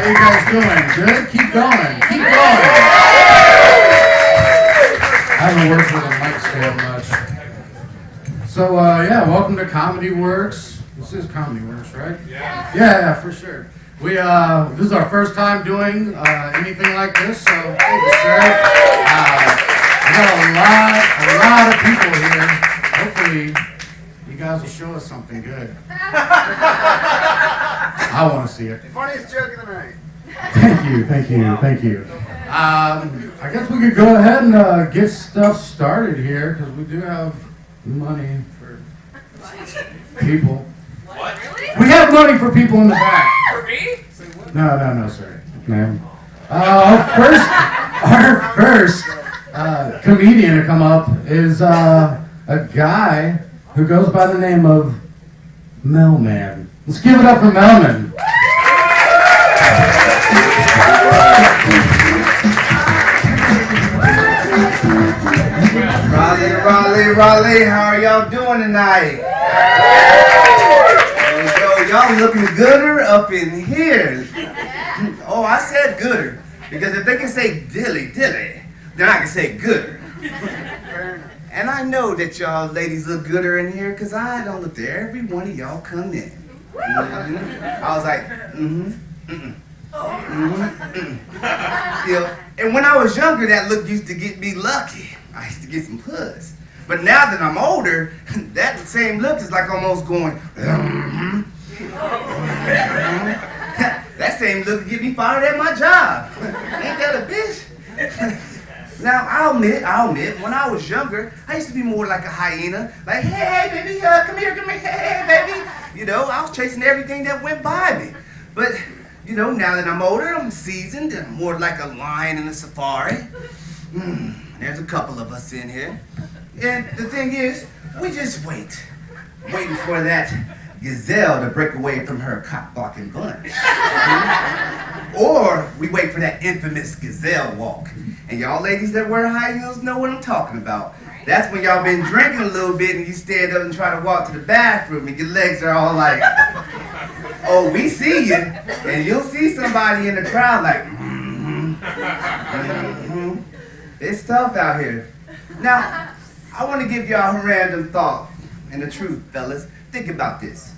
How you guys doing? Good? Keep going. Keep going. I haven't worked with a mic stand much. So, yeah, welcome to ComedyWorx. This is ComedyWorx, right? Yeah, for sure. This is our first time doing anything like this, so thank you, sir. We got a lot of people here. Hopefully, you guys will show us something good. I want to see it. Funniest joke of the night. Thank you. I guess we could go ahead and get stuff started here because we do have money for people. What? We have money for people in the back. For me? No, sir, ma'am. Our first comedian to come up is a guy who goes by the name of Melman. Let's give it up for Melman. Raleigh, how are y'all doing tonight? Y'all looking gooder up in here. Oh, I said gooder, because if they can say dilly, then I can say gooder. And I know that y'all ladies look gooder in here, because I don't look there. Every one of y'all come in. I was like, You know, and when I was younger, that look used to get me lucky. I used to get some puss. But now that I'm older, that same look is like almost going, that same look would get me fired at my job. Ain't that a bitch? Now, I'll admit, when I was younger, I used to be more like a hyena. Like, hey, baby, come here, hey, baby. You know, I was chasing everything that went by me. But, you know, now that I'm older, I'm seasoned, and more like a lion in a safari. There's a couple of us in here. And the thing is, we just waiting for that gazelle to break away from her cock-blocking bunch. Or we wait for that infamous gazelle walk. And y'all ladies that wear high heels know what I'm talking about. That's when y'all been drinking a little bit and you stand up and try to walk to the bathroom and your legs are all like, oh, we see you. And you'll see somebody in the crowd like, It's tough out here. Now, I want to give y'all a random thought and the truth, fellas. Think about this.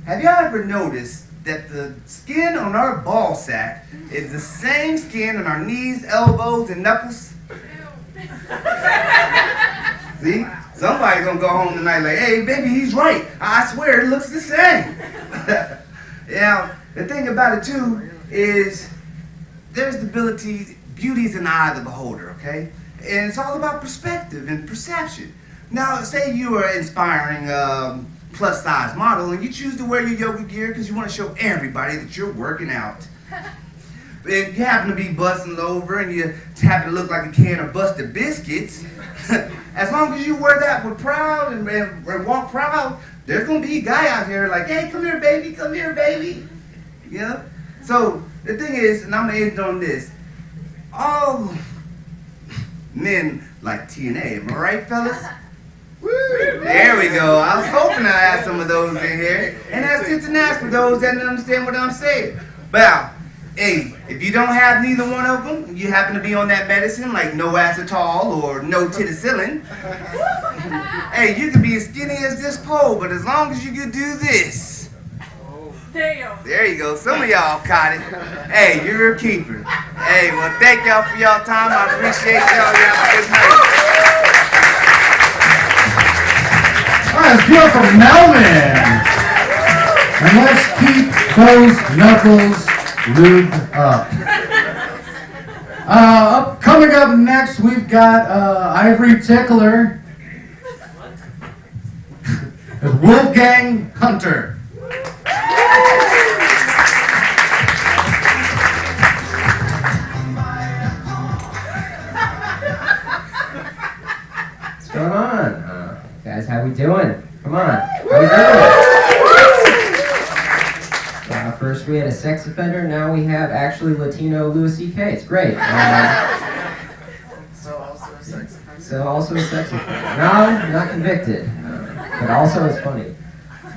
Have y'all ever noticed that the skin on our ball sack is the same skin on our knees, elbows, and knuckles? See? Somebody's gonna go home tonight like, hey, baby, he's right. I swear it looks the same. Yeah, the thing about it, too, is there's the beauty's in the eye of the beholder, okay? And it's all about perspective and perception. Now, say you are an inspiring plus-size model and you choose to wear your yoga gear because you want to show everybody that you're working out. And you happen to be busting over and you happen to look like a can of busted biscuits. As long as you wear that with proud and walk proud, there's going to be a guy out here like, hey, come here, baby. You know? So, the thing is, and I'm going to end on this, all men like TNA, am I right, fellas? Woo! There we go. I was hoping I had some of those in here. And that's just an ask for those that don't understand what I'm saying. Well, hey, if you don't have neither one of them, you happen to be on that medicine like no acetol or no titicillin. Hey, you can be as skinny as this pole, but as long as you can do this. Damn. There you go. Some of y'all caught it. Hey, you're a keeper. Hey, well, thank y'all for y'all time. I appreciate y'all. Y'all have a good night. All right, let's do it for Melman. And let's keep those knuckles lubed up. Coming up next, we've got Ivory Tickler. Wolfgang Hunter. What's going on? Guys, how we doing? Come on. How we doing? First we had a sex offender, now we have actually Latino Louis C.K. It's great. So also a sex offender. So also a sex offender. No, not convicted. But also it's funny.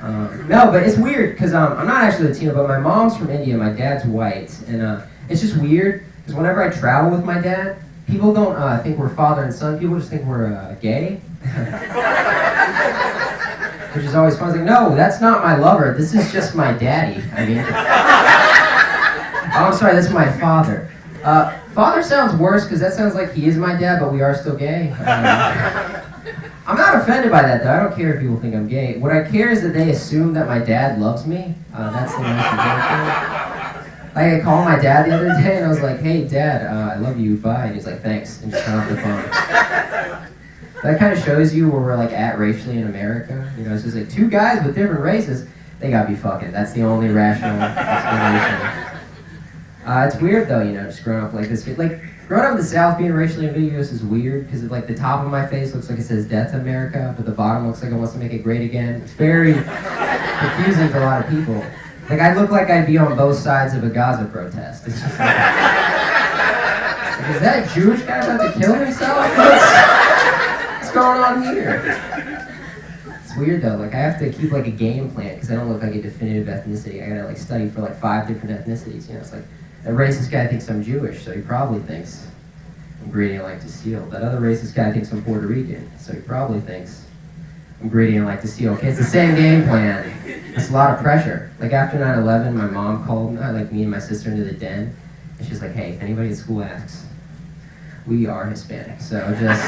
No, but it's weird because I'm not actually Latino, but my mom's from India, my dad's white, and it's just weird because whenever I travel with my dad, people don't think we're father and son. People just think we're gay, which is always fun. It's like, no, that's not my lover. This is just my daddy. I mean, oh, I'm sorry, that's my father. Father sounds worse because that sounds like he is my dad, but we are still gay. I'm not offended by that, though. I don't care if people think I'm gay. What I care is that they assume that my dad loves me. That's the most important thing. Like, I called my dad the other day, and I was like, hey, Dad, I love you, bye. And he's like, thanks, and just hung up the phone. That kind of shows you where we're, like, at racially in America. You know, it's just like two guys with different races, they gotta be fucking. That's the only rational explanation. It's weird, though, you know, just growing up like this. Like, growing up in the South, being racially ambiguous is weird, because, like, the top of my face looks like it says Death America, but the bottom looks like it wants to make it great again. It's very confusing to a lot of people. Like, I look like I'd be on both sides of a Gaza protest. It's just like, is that a Jewish guy about to kill himself? What's going on here? It's weird, though. Like, I have to keep, like, a game plan, because I don't look like a definitive ethnicity. I gotta, like, study for, like, 5 different ethnicities, you know? It's like, that racist guy thinks I'm Jewish, so he probably thinks I'm greedy and like to steal. That other racist guy thinks I'm Puerto Rican, so he probably thinks I'm greedy and like to steal. Okay, it's the same game plan. It's a lot of pressure. Like after 9/11, my mom called like me and my sister into the den, and she's like, hey, if anybody at school asks, we are Hispanic, so just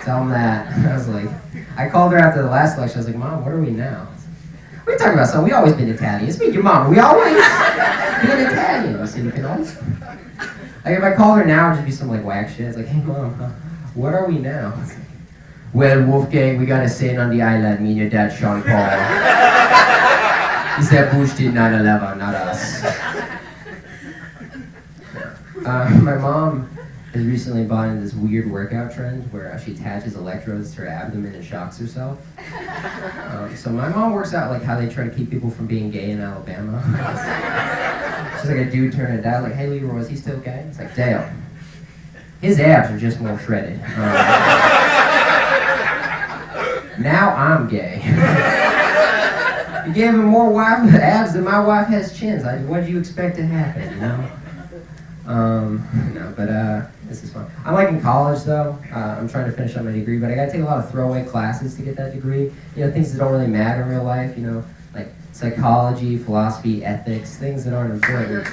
tell them that. I was like, I called her after the last lecture, I was like, Mom, what are we now? What are you talking about, son? We always been Italian. Speak your mom. We always been Italian. I said, you can always. Like if I called her now, it'd just be some like whack shit. It's like, hey mom, what are we now? Like, well, Wolfgang, we got a saint on the island. Me and your dad, Sean Paul. He said Bush did 9/11, not us. My mom has recently bought into this weird workout trend where she attaches electrodes to her abdomen and shocks herself. So my mom works out like how they try to keep people from being gay in Alabama. She's like a dude turning a dad, like, hey Leroy, is he still gay? It's like, Dale, his abs are just more shredded. Now I'm gay. You gave him more abs than my wife has chins. What do you expect to happen, you know? No, but this is fun. I'm like in college though. I'm trying to finish up my degree, but I gotta take a lot of throwaway classes to get that degree. You know, things that don't really matter in real life, you know, like psychology, philosophy, ethics, things that aren't important.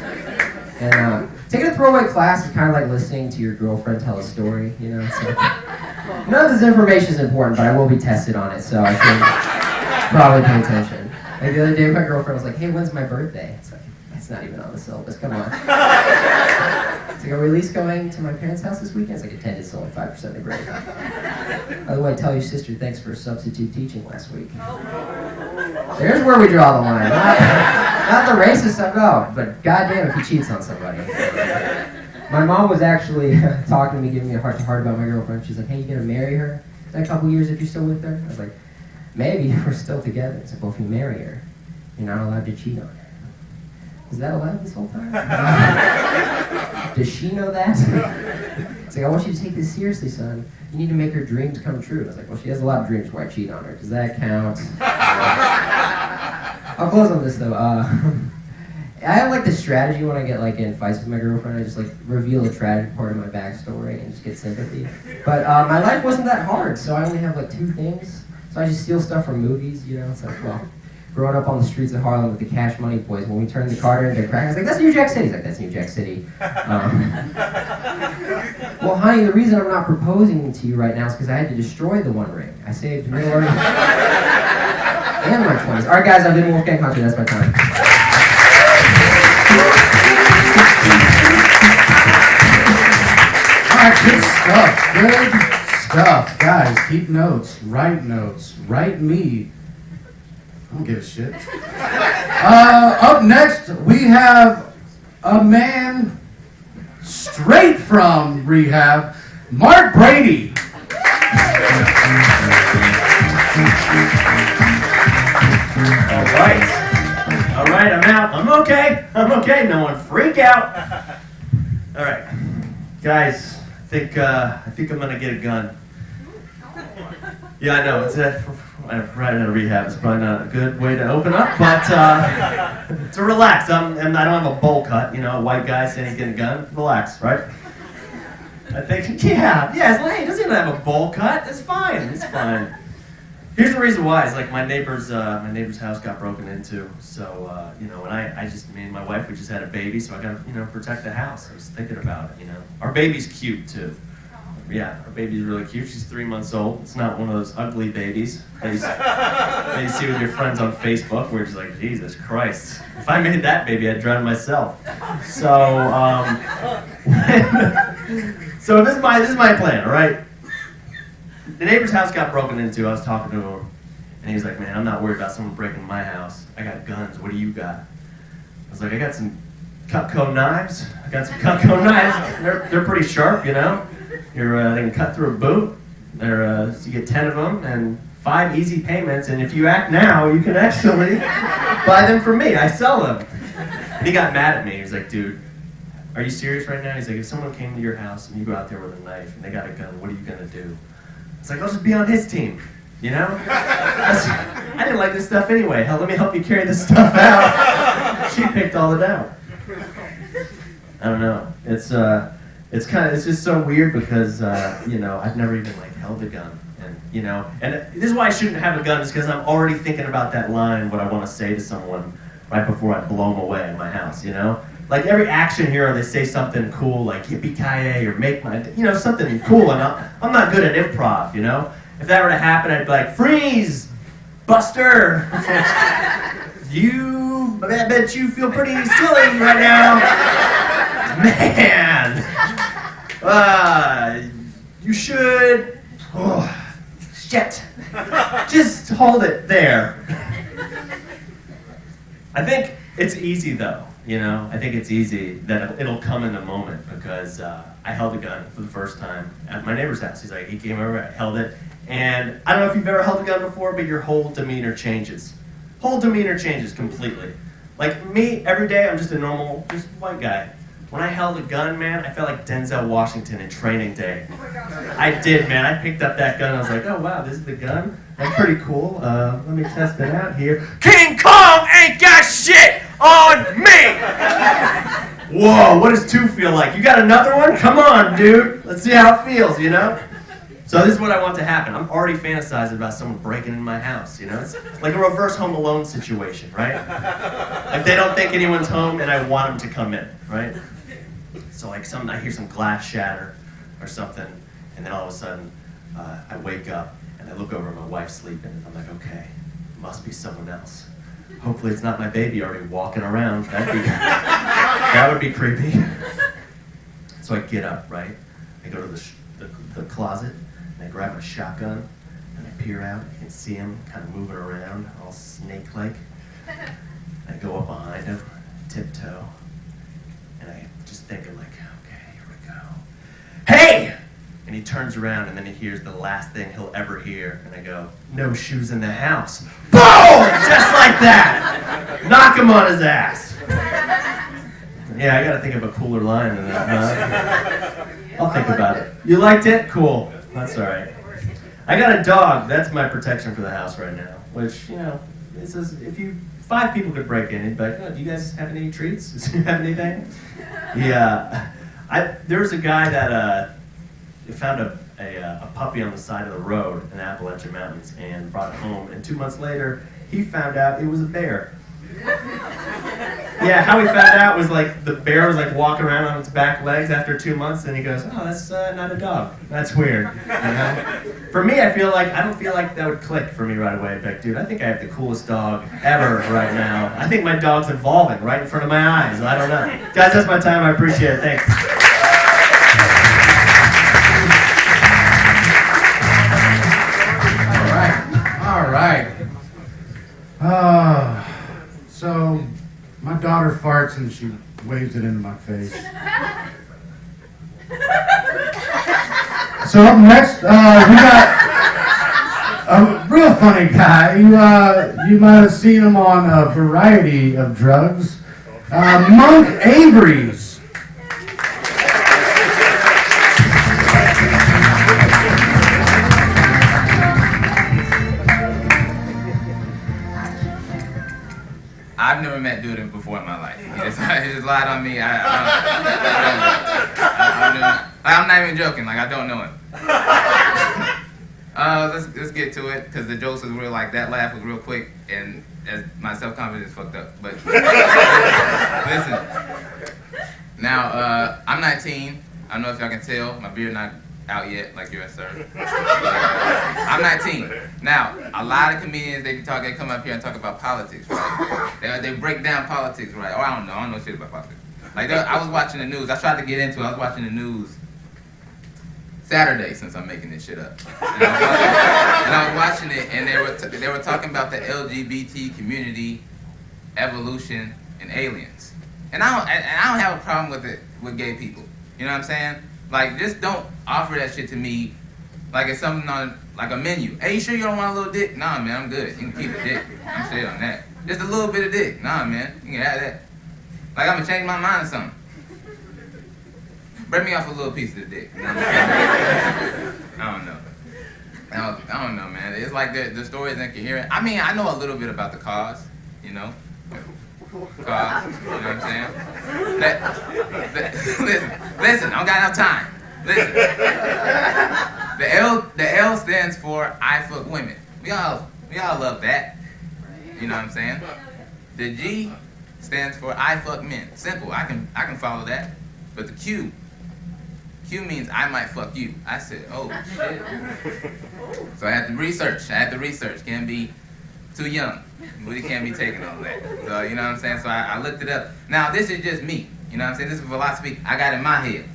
And taking a throwaway class is kind of like listening to your girlfriend tell a story, you know? So, none of this information is important, but I will be tested on it, so I should probably pay attention. Like the other day, my girlfriend was like, hey, when's my birthday? It's like, it's not even on the syllabus, come on. It's like, are we at least going to my parents' house this weekend? It's like, attendance only 5% of the grade. By the way, tell your sister thanks for substitute teaching last week. There's where we draw the line. Not the racist stuff, no, but goddamn if he cheats on somebody. My mom was actually talking to me, giving me a heart-to-heart about my girlfriend. She's like, hey, you gonna marry her in a couple years if you're still with her? I was like, maybe, if we're still together. It's like, well, if you marry her, you're not allowed to cheat on her. Is that allowed this whole time? Does she know that? It's like, I want you to take this seriously, son. You need to make her dreams come true. I was like, well, she has a lot of dreams where I cheat on her. Does that count? I'll close on this, though. I have, like, this strategy when I get, like, in fights with my girlfriend. I just, like, reveal a tragic part of my backstory and just get sympathy. But my life wasn't that hard, so I only have, like, 2 things. So I just steal stuff from movies, you know? It's like, well, growing up on the streets of Harlem with the Cash Money boys, when we turned the Carter into crack, I was like, that's New Jack City. He's like, that's New Jack City. Well, honey, the reason I'm not proposing to you right now is because I had to destroy the One Ring. I saved Miller and my 20s. All right, guys, I've been Wolfgang Country. That's my time. All right, good stuff. Good stuff. Guys, keep notes. Write notes. Write me. I don't give a shit. Up next, we have a man straight from rehab, Mark Brady. All right, I'm out. I'm okay. No one freak out. All right, guys, I think I'm gonna get a gun. Yeah, I know. right out of rehab is probably not a good way to open up, but to relax. I don't have a bowl cut, a white guy saying he's getting a gun. Relax, right? I think, yeah, he doesn't even have a bowl cut. It's fine. Here's the reason why. It's like my neighbor's house got broken into. So, and me and my wife, we just had a baby, so I got to, protect the house. I was thinking about it, Our baby's cute, too. Yeah, our baby's really cute. She's 3 months old. It's not one of those ugly babies that you see with your friends on Facebook where it's like, Jesus Christ. If I made that baby, I'd drown myself. So, so this is my plan, all right? The neighbor's house got broken into. I was talking to him, and he was like, man, I'm not worried about someone breaking my house. I got guns. What do you got? I was like, I got some Cutco knives. They're pretty sharp, They can cut through a boot. You get 10 of them and 5 easy payments, and if you act now, you can actually buy them from me. I sell them. And he got mad at me. He was like, dude, are you serious right now? He's like, if someone came to your house and you go out there with a knife and they got a gun, what are you gonna do? It's like, I'll just be on his team, I didn't like this stuff anyway. Hell, let me help you carry this stuff out. She picked all it out. I don't know. It's just so weird because I've never even held a gun, and this is why I shouldn't have a gun, is because I'm already thinking about that line, what I want to say to someone right before I blow them away in my house, Like every action hero, they say something cool like yippee-ki-yay or make my, something cool, and I'm not good at improv, If that were to happen, I'd be like, freeze, Buster. I bet you feel pretty silly right now. Man. You should, shit. Just hold it there. I think it's easy though. I think it's easy that it'll come in a moment because I held a gun for the first time at my neighbor's house. He came over, I held it, and I don't know if you've ever held a gun before, but your whole demeanor changes. Whole demeanor changes completely. Like me, every day I'm just a normal, just white guy. When I held a gun, man, I felt like Denzel Washington in Training Day. I did, man. I picked up that gun. I was like, oh wow, this is the gun. That's pretty cool. Let me test it out here. King Kong ain't got shit on me! Whoa, what does 2 feel like? You got another one? Come on, dude. Let's see how it feels, So this is what I want to happen. I'm already fantasizing about someone breaking in my house, It's like a reverse Home Alone situation, right? Like they don't think anyone's home and I want them to come in, right? So I hear some glass shatter or something, and then all of a sudden I wake up and I look over at my wife sleeping, and I'm like, okay, must be someone else. Hopefully it's not my baby already walking around. That would be creepy. So I get up, right? I go to the closet, and I grab my shotgun, and I peer out. I can see him kind of moving around, all snake-like. I go up behind him, tiptoe, and I just thinking like, okay, here we go. Hey! And he turns around, and then he hears the last thing he'll ever hear, and I go, no shoes in the house. Boom! Just like that! Knock him on his ass. Yeah, I gotta think of a cooler line than that. I'll think about it. You liked it? Cool. That's all right. I got a dog. That's my protection for the house right now. Which, it says if 5 people could break in, it'd be like, oh, do you guys have any treats? Do you have anything? Yeah. There was a guy that found a puppy on the side of the road in the Appalachian Mountains and brought it home. And 2 months later, he found out it was a bear. Yeah, how he found out was like the bear was like walking around on its back legs after 2 months, and he goes, "Oh, that's not a dog. That's weird." For me, I don't feel like that would click for me right away. But dude, I think I have the coolest dog ever right now. I think my dog's evolving right in front of my eyes. I don't know, guys. That's my time. I appreciate it. Thanks. All right. So my daughter farts and she waves it into my face. So up next, we got a real funny guy. You might have seen him on a variety of drugs. Monk Avery's. that dude before in my life. He just lied on me. I'm not even joking. Like, I don't know him. Let's get to it, because the jokes was real. Like, that laugh was real quick, and as my self-confidence is fucked up. But listen. Now, I'm 19. I don't know if y'all can tell. My beard not out yet, like yours, sir. I'm 19. Now, a lot of comedians, they come up here and talk about politics, right? They break down politics, right? Oh, I don't know shit about politics. Like, I was watching the news. I tried to get into it. I was watching the news Saturday, since I'm making this shit up. And I was watching it, and they were talking about the LGBT community, evolution, and aliens. And I don't have a problem with gay people. You know what I'm saying? Like, just don't offer that shit to me like it's something on, like, a menu. Hey, you sure you don't want a little dick? Nah, man, I'm good. You can keep the dick. I'm straight on that. Just a little bit of dick. Nah, man, you can have that. Like, I'm gonna change my mind or something. Break me off a little piece of the dick. You know what I'm saying? I don't know, man. It's like the story is incoherent. I mean, I know a little bit about the cause, you know? Cause, you know what I'm saying? Listen, I don't got enough time. Listen. The L stands for I fuck women. We all love that. You know what I'm saying? The G stands for I fuck men. Simple. I can follow that. But the Q means I might fuck you. I said, oh shit. So I had to research. Can't be too young. Really can't be taking all that. So, you know what I'm saying? So I looked it up. Now, this is just me. You know what I'm saying? This is philosophy I got in my head.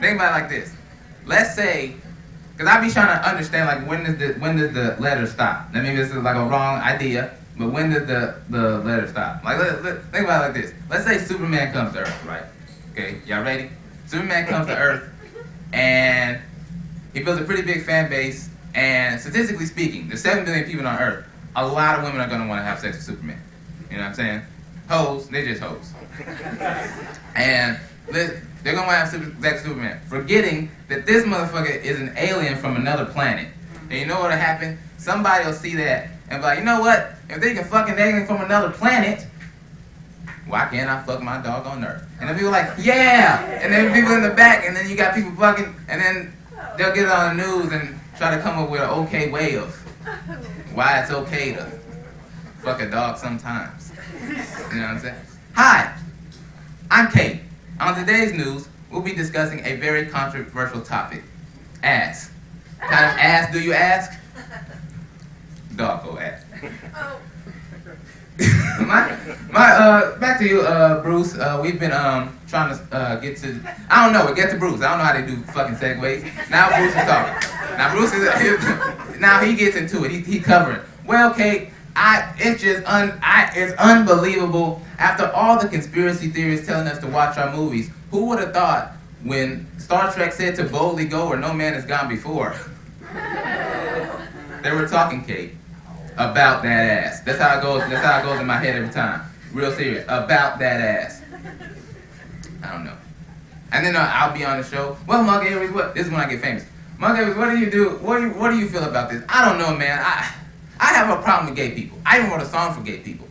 Think about it like this. Let's say, because I be trying to understand, like, when does the letter stop? Maybe this is like a wrong idea, but when does the letter stop? Like, think about it like this. Let's say Superman comes to Earth, right? Okay, y'all ready? Superman comes to Earth, and he builds a pretty big fan base, and statistically speaking, there's 7 billion people on Earth. A lot of women are going to want to have sex with Superman. You know what I'm saying? Hoes, they're just hoes. And they're going to want to have sex with Superman, forgetting that this motherfucker is an alien from another planet. And you know what'll happen? Somebody will see that and be like, you know what? If they can fuck an alien from another planet, why can't I fuck my dog on Earth? And then people are like, yeah! And then people in the back, and then you got people fucking, and then they'll get it on the news and try to come up with an okay way of why it's okay to fuck a dog sometimes. You know what I'm saying? Hi, I'm Kate. On today's news, we'll be discussing a very controversial topic. Ass. What kind of ass do you ask? Doggo ass. Back to you, Bruce. We've been trying to get to. I don't know. Get to Bruce. I don't know how they do fucking segues. Now Bruce is talking. Now Bruce is. Now he gets into it. He covering. Well, Kate, it's unbelievable. After all the conspiracy theories telling us to watch our movies, who would have thought when Star Trek said to boldly go where no man has gone before? They were talking, Kate, about that ass. That's how it goes. That's how it goes in my head every time. Real serious. About that ass. I don't know. And then I'll be on the show. Well, Mug Aries, what? This is when I get famous. Mug Aries, what do you do? What do you feel about this? I don't know, man. I have a problem with gay people. I even wrote a song for gay people.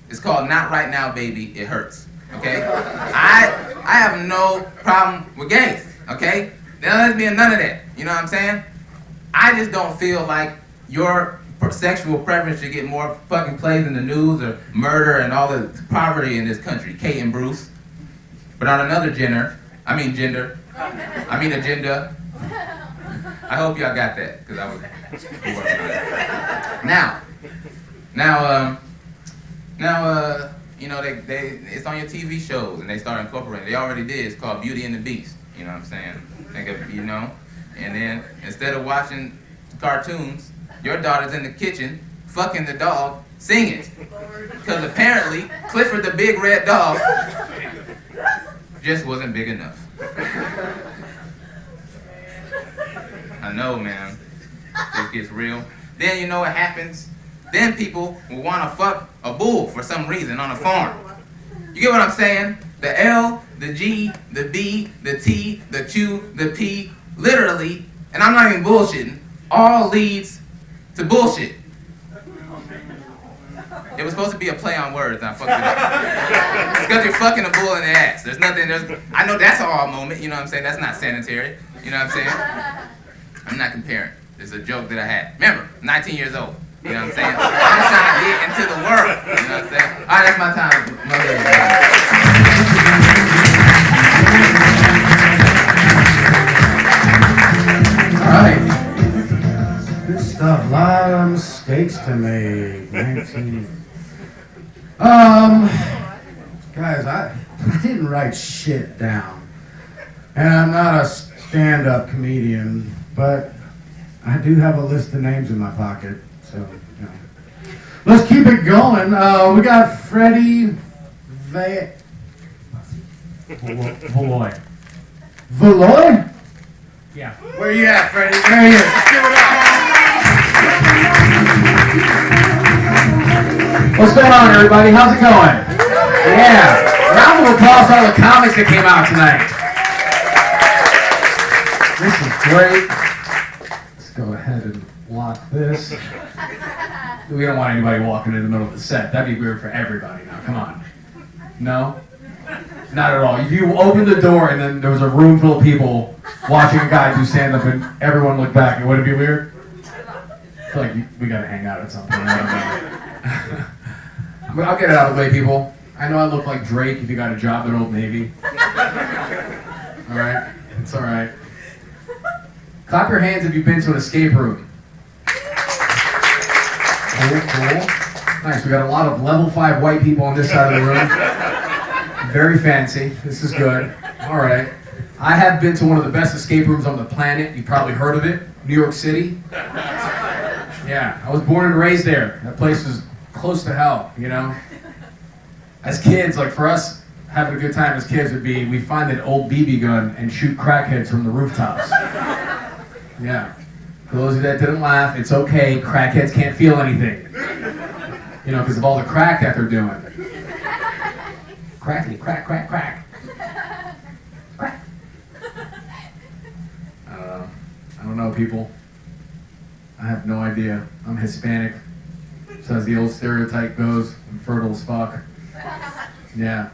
It's called Not Right Now, Baby, It Hurts. Okay? I have no problem with gays. Okay? There's being none of that. You know what I'm saying? I just don't feel like your sexual preference should get more fucking plays in the news or murder and all the poverty in this country. Kate and Bruce. But on another agenda. I hope y'all got that, because I was working on it. Now, you know, it's on your TV shows, and they start incorporating. They already did. It's called Beauty and the Beast. You know what I'm saying? Think of, you know, and then instead of watching cartoons, your daughter's in the kitchen fucking the dog, singing, because apparently Clifford the Big Red Dog just wasn't big enough. I know, man. It gets real. Then you know what happens? Then people will want to fuck a bull for some reason on a farm. You get what I'm saying? The L, the G, the B, the T, the Q, the P, literally, and I'm not even bullshitting, all leads to bullshit. It was supposed to be a play on words, and I fucked it up. It's because you're fucking a bull in the ass. I know that's a all moment, you know what I'm saying? That's not sanitary, you know what I'm saying? I'm not comparing. It's a joke that I had. Remember, 19 years old, you know what I'm saying? I'm trying to get into the world, you know what I'm saying? All right, that's my time. All right. Good stuff. A lot of mistakes to make. 19. Guys, I didn't write shit down. And I'm not a stand-up comedian, but I do have a list of names in my pocket, so, you know. Let's keep it going. We got Freddie Valoy. Valoy? Yeah. Where you at, Freddie? There he is. Let's give it up. What's going on, everybody? How's it going? Yeah. Round of applause for all the comics that came out tonight. This is great. Let's go ahead and lock this. We don't want anybody walking in the middle of the set. That'd be weird for everybody now. Come on. No? Not at all. If you opened the door and then there was a room full of people watching a guy do stand-up and everyone looked back, it wouldn't be weird? I feel like we gotta hang out at some point. I don't know. But I'll get it out of the way, people. I know I look like Drake if you got a job at Old Navy. Alright? It's alright. Clap your hands if you've been to an escape room. Cool, cool. Nice, we got a lot of level 5 white people on this side of the room. Very fancy. This is good. Alright. I have been to one of the best escape rooms on the planet. You've probably heard of it. New York City. Yeah, I was born and raised there. That place is close to hell, you know? As kids, like for us, having a good time as kids would be, we find an old BB gun and shoot crackheads from the rooftops. Yeah. For those of you that didn't laugh, it's okay. Crackheads can't feel anything. You know, because of all the crack that they're doing. Crackety, crack, crack, crack. Crack. I don't know, people. I have no idea. I'm Hispanic. So as the old stereotype goes, I'm fertile as fuck. Yeah.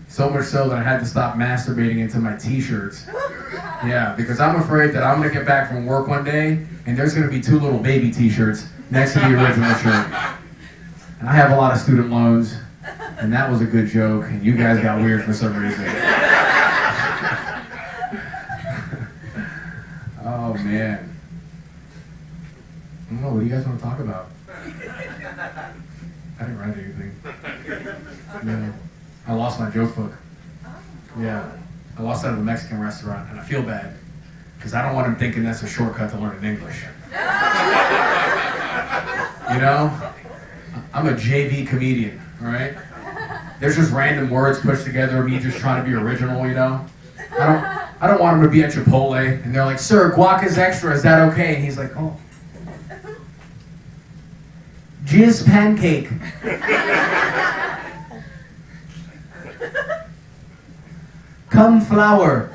So much so that I had to stop masturbating into my t-shirts. Yeah, because I'm afraid that I'm going to get back from work one day and there's going to be 2 little baby t-shirts next to the original shirt. And I have a lot of student loans, and that was a good joke, and you guys got weird for some reason. Oh, man. I don't know, what do you guys want to talk about? I didn't write anything. Yeah. I lost my joke book. Yeah. I lost it at a Mexican restaurant, and I feel bad, because I don't want him thinking that's a shortcut to learning English. You know? I'm a JV comedian, all right? There's just random words pushed together, me just trying to be original, you know? I don't want him to be at Chipotle, and they're like, "Sir, guac is extra, is that okay?" And he's like, "Oh. Jizz pancake." Come flour.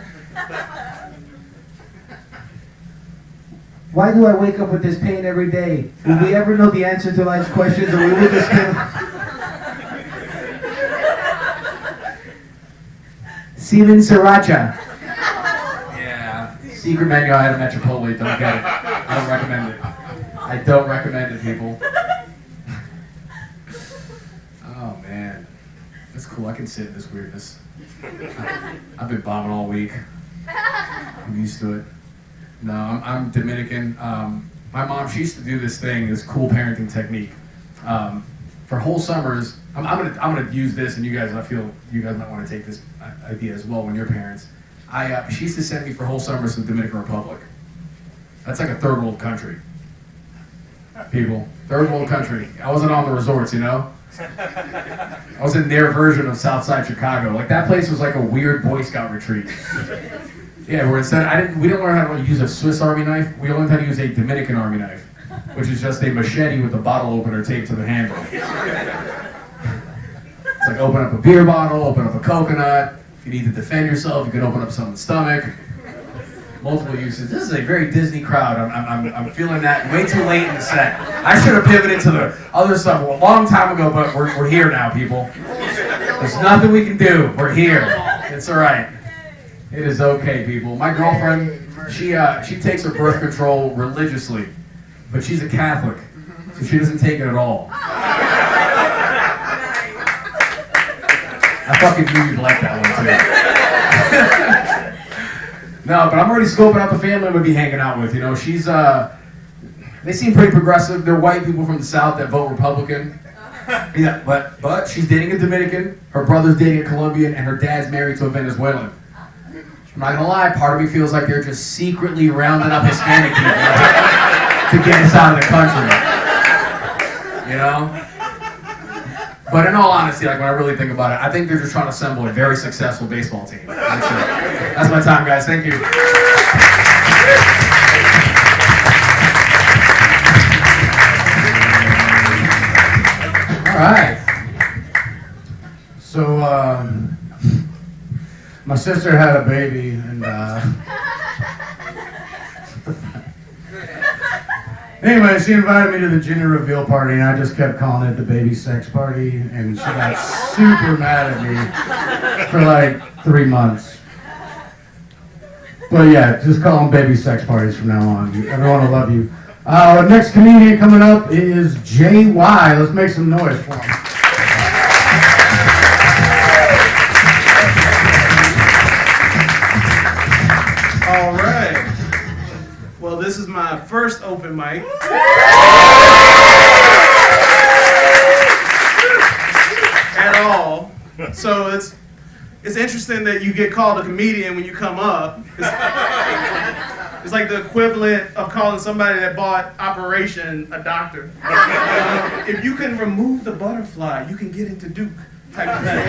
Why do I wake up with this pain every day? Will we ever know the answer to life's questions, or we will just Semen sriracha. Yeah. Secret menu item at Chipotle. Don't get it. I don't recommend it. I don't recommend it, people. Oh, man. That's cool. I can sit in this weirdness. I've been bombing all week. I'm used to it. No, I'm Dominican. My mom, she used to do this thing, this cool parenting technique. For whole summers, I'm gonna use this, and you guys, I feel you guys might want to take this idea as well when you're parents. She used to send me for whole summers to the Dominican Republic. That's like a third world country. People, third world country. I wasn't on the resorts, you know. I was in their version of Southside Chicago. Like that place was like a weird Boy Scout retreat. Yeah, where instead we didn't learn how to use a Swiss Army knife. We learned how to use a Dominican Army knife, which is just a machete with a bottle opener taped to the handle. It's like open up a beer bottle, open up a coconut. If you need to defend yourself, you can open up someone's stomach. multiple uses. This is a very Disney crowd. I'm feeling that way too late in the set. I should have pivoted to the other stuff a long time ago, but we're here now, people. There's nothing we can do. We're here. It's all right. It is okay, people. My girlfriend, she takes her birth control religiously, but she's a Catholic, so she doesn't take it at all. I fucking knew you'd like that one too. No, but I'm already scoping out the family I'm gonna be hanging out with. You know, they seem pretty progressive. They're white people from the South that vote Republican. Yeah, but she's dating a Dominican, her brother's dating a Colombian, and her dad's married to a Venezuelan. I'm not gonna lie, part of me feels like they're just secretly rounding up Hispanic people to get us out of the country. You know? But in all honesty, like when I really think about it, I think they're just trying to assemble a very successful baseball team. That's it. That's my time, guys. Thank you. All right. So, my sister had a baby, and anyway, she invited me to the gender reveal party, and I just kept calling it the baby sex party, and she got super mad at me for like 3 months. But yeah, just call them baby sex parties from now on. Everyone will love you. Next comedian coming up is JY. Let's make some noise for him. All right. Well, this is my first open mic. At all. So it's interesting that you get called a comedian when you come up. It's like the equivalent of calling somebody that bought Operation a doctor. If you can remove the butterfly, you can get into Duke type of thing.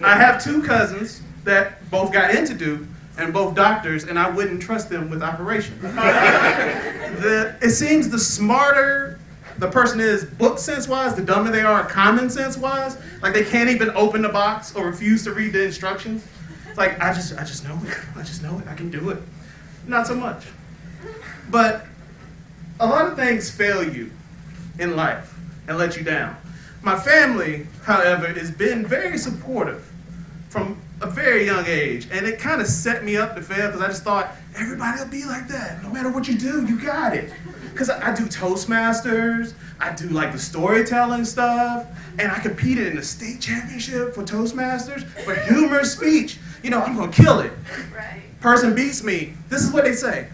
I have 2 cousins that both got into Duke and both doctors, and I wouldn't trust them with Operation. It seems the smarter the person is book sense-wise, the dumber they are common sense-wise. Like they can't even open the box or refuse to read the instructions. It's like, I just know it. I just know it. I can do it. Not so much. But a lot of things fail you in life and let you down. My family, however, has been very supportive from a very young age, and it kind of set me up to fail because I just thought everybody will be like that. No matter what you do, you got it. Because I do Toastmasters, I do like the storytelling stuff, and I competed in the state championship for Toastmasters for humorous speech. You know, I'm gonna kill it. Right. Person beats me. This is what they say.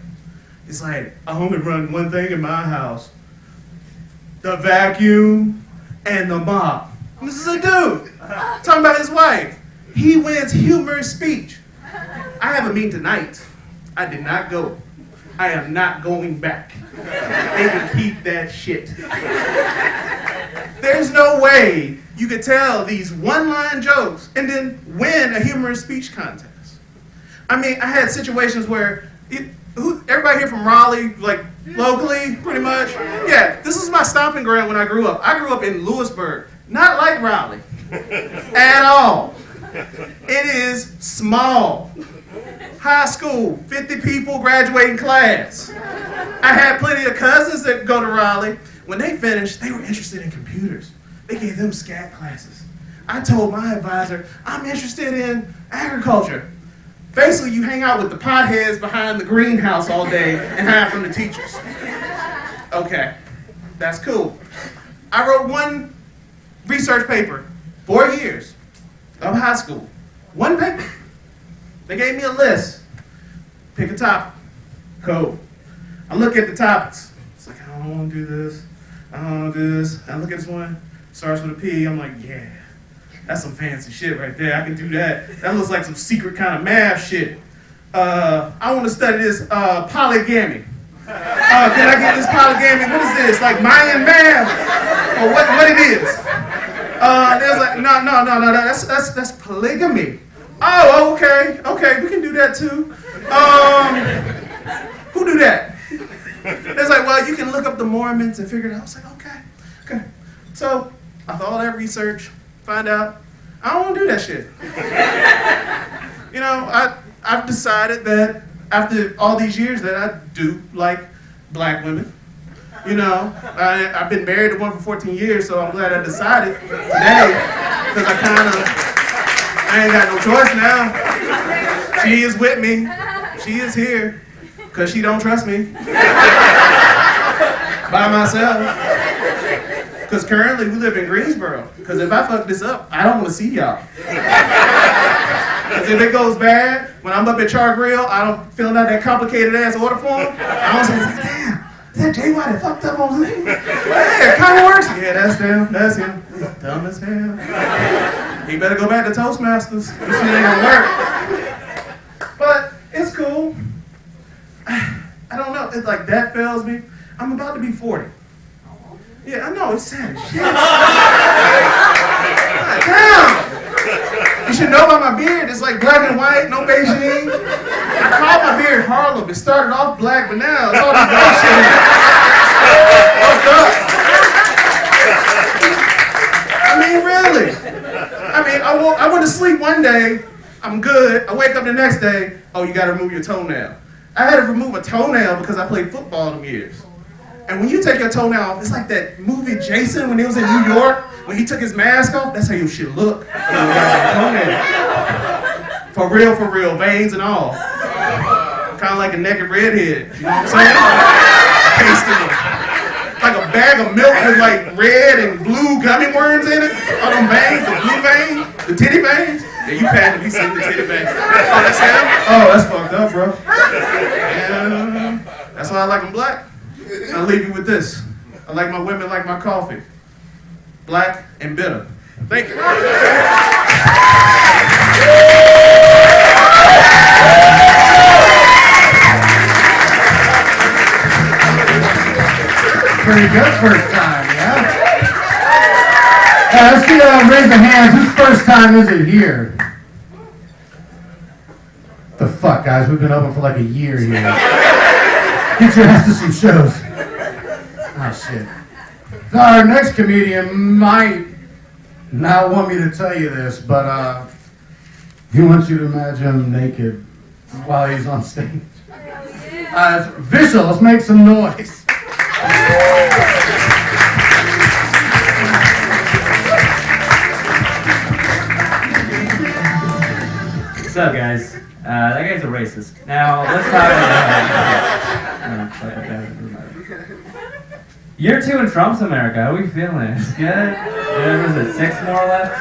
It's like, I only run one thing in my house: the vacuum and the mop. This is a dude talking about his wife. He wins humorous speech. I have a meeting tonight. I did not go. I am not going back. They can keep that shit. There's no way you could tell these one-line jokes and then win a humorous speech contest. I mean, I had situations where everybody here from Raleigh, like locally, pretty much. Yeah, this is my stomping ground when I grew up. I grew up in Lewisburg, not like Raleigh at all. It is small. High school, 50 people graduating class. I had plenty of cousins that go to Raleigh. When they finished, they were interested in computers. They gave them SCAT classes. I told my advisor, I'm interested in agriculture. Basically, you hang out with the potheads behind the greenhouse all day and hide from the teachers. Okay, that's cool. I wrote one research paper, 4 years of high school. One paper. They gave me a list. Pick a topic. Code. I look at the topics. It's like, I don't want to do this. I don't want to do this. I look at this one. Starts with a P. I'm like, yeah. That's some fancy shit right there. I can do that. That looks like some secret kind of math shit. I want to study this polygamy. Can I get this polygamy? What is this? Like Mayan math? Or what it is? There's like, no. That's polygamy. Oh, okay, we can do that too. Who do that? It's like, well, you can look up the Mormons and figure it out. I was like, okay. So, after all that research, find out, I don't want to do that shit. You know, I've decided that after all these years that I do like black women. You know, I've been married to one for 14 years, so I'm glad I decided today, because I ain't got no choice now. She is with me. She is here, because she don't trust me. By myself. Because currently we live in Greensboro. Because if I fuck this up, I don't want to see y'all. Because if it goes bad, when I'm up at Char Grill, I don't fill out that complicated ass order form. I don't say, damn, is that JY that fucked up on something? Hey, ComedyWorx. Yeah, that's them. That's him. Dumb as hell. He better go back to Toastmasters. This shit ain't gonna work. But it's cool. I don't know. It's like that fails me. I'm about to be 40. Yeah, I know, it's sad as shit. God damn! You should know about my beard. It's like black and white, no beiging. I called my beard Harlem. It started off black, but now it's all this white shit. Fucked up. I mean, really. I mean, I went to sleep one day, I'm good. I wake up the next day, oh, you gotta remove your toenail. I had to remove a toenail because I played football them years. And when you take your toenail off, it's like that movie Jason when he was in New York, when he took his mask off, that's how your shit look. For real, veins and all. Kind of like a naked redhead, you know what I'm saying? Pasted it. Like a bag of milk with like red and blue gummy worms in it. All them veins, the blue veins, the titty veins. Yeah, you patted me seeing the titty veins. Oh, that's him? Oh, that's fucked up, bro. And that's why I like them black. I'll leave you with this. I like my women like my coffee. Black and bitter. Thank you. Pretty good first time, yeah? Let's see, raise the hands. Whose first time is it here? The fuck, guys? We've been open for like a year here. Get your ass to some shows. Oh, shit. So our next comedian might not want me to tell you this, but he wants you to imagine him naked while he's on stage. It's visual. Let's make some noise. What's up, guys? That guy's a racist. Now, let's talk about Year 2 in Trump's America. How are we feeling? It's good? Yeah, was it 6 more left?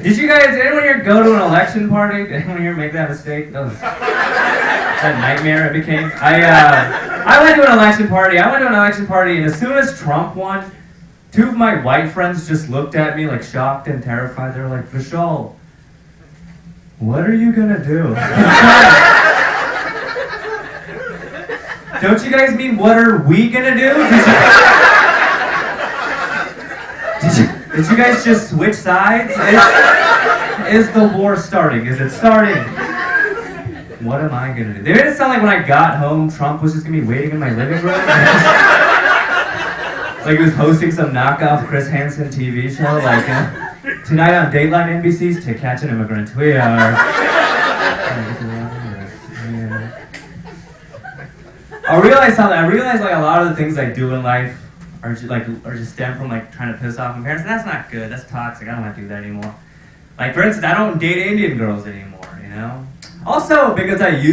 Did you guys, anyone here go to an election party? Did anyone here make that mistake? That nightmare it became. I went to an election party. And as soon as Trump won, 2 of my white friends just looked at me like shocked and terrified. They were like, Vishal, what are you gonna do? Don't you guys mean what are we gonna do? Did you guys just switch sides? Is the war starting? Is it starting? What am I gonna do? They made it sound like when I got home, Trump was just gonna be waiting in my living room. Like he was hosting some knockoff Chris Hansen TV show, like tonight on Dateline NBC's To Catch an Immigrant. We are. I realized like a lot of the things I do in life are just stem from like trying to piss off my parents, and that's not good. That's toxic. I don't want to do that anymore. Like for instance, I don't date Indian girls anymore. You know. Also because I've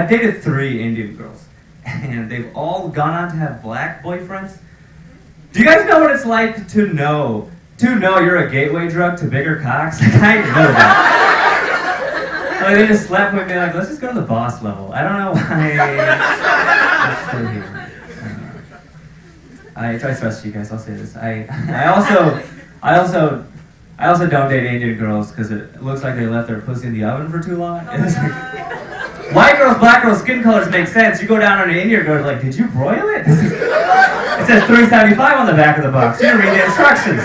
dated 3 Indian girls, and they've all gone on to have black boyfriends. Do you guys know what it's like to know you're a gateway drug to bigger cocks? Like I know that. Like they just slept with me like, let's just go to the boss level. I don't know why I'm still here. I trust you guys, I'll say this. I also don't date Indian girls because it looks like they left their pussy in the oven for too long. It's like, white girls, black girls, skin colors make sense. You go down on an Indian girl, like, did you broil it? It says $3.75 on the back of the box. You didn't read the instructions.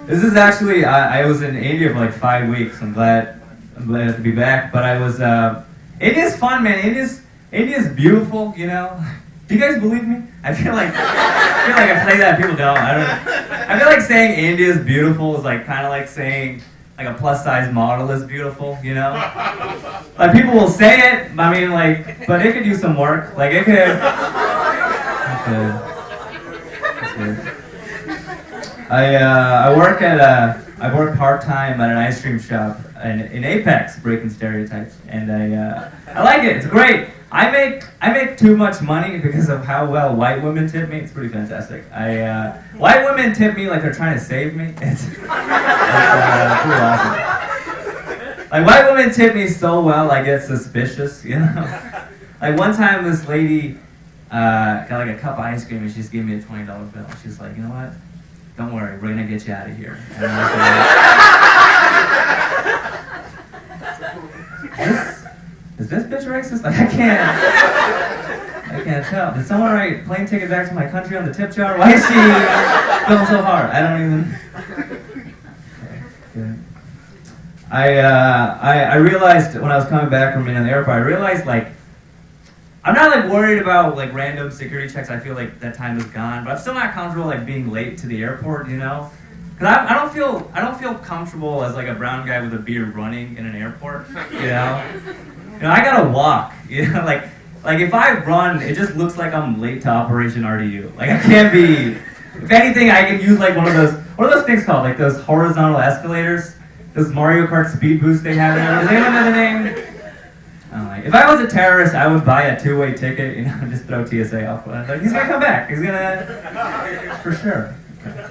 This is actually, I was in India for like 5 weeks. I'm glad to be back. But I was, India's fun, man. India's beautiful, you know. Do you guys believe me? I feel like I say that people don't. I don't know. I feel like saying India's beautiful is like kind of like saying like a plus size model is beautiful, you know. Like people will say it, I mean like, but it could do some work. Like it could. I work part time at an ice cream shop in Apex, breaking stereotypes, and I like it. It's great. I make too much money because of how well white women tip me. It's pretty fantastic. White women tip me like they're trying to save me. It's pretty awesome. Like white women tip me so well, I get suspicious. You know. Like one time, this lady got like a cup of ice cream, and she just gave me a $20 bill. She's like, you know what? Don't worry, we're gonna get you out of here. And I was like, is this bitch racist? Like I can't tell. Did someone write plane ticket back to my country on the tip jar? Why is she going so hard? I don't even. Okay. I realized when I was coming back from being in the airport, I realized like I'm not like worried about like random security checks. I feel like that time is gone, but I'm still not comfortable like being late to the airport, you know? Cause I don't feel comfortable as like a brown guy with a beard running in an airport, you know? You know, I gotta walk, you know? Like if I run, it just looks like I'm late to Operation RDU. Like I can't be. If anything, I can use like one of those things called like those horizontal escalators, those Mario Kart speed boosts they have there. Does anyone know the name? If I was a terrorist, I would buy a two-way ticket, you know, just throw TSA off. Like, he's gonna come back. He's gonna, for sure. Okay.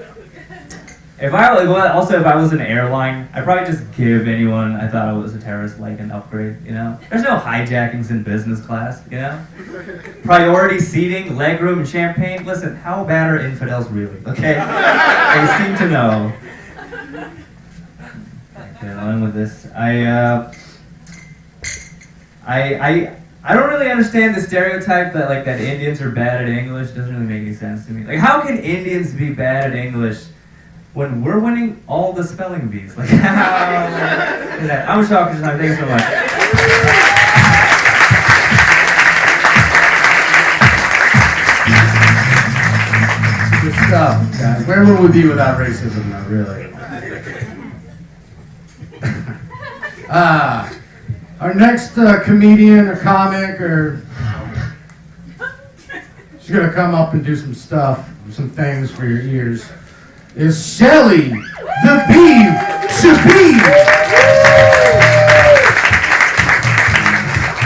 If I was an airline, I'd probably just give anyone I thought I was a terrorist like an upgrade, you know? There's no hijackings in business class, you know? Priority seating, legroom, and champagne. Listen, how bad are infidels really, okay? They seem to know. Okay, on with this. I don't really understand the stereotype that like that Indians are bad at English. Doesn't really make any sense to me. Like, how can Indians be bad at English when we're winning all the spelling bees? Like, how is that? I'm shocked this time. Thanks so much. Good stuff, guys. Where would we be without racism, though, really? Our next comedian or comic, or she's gonna come up and do some stuff, some things for your ears, is Shelly, the Bee Shabib.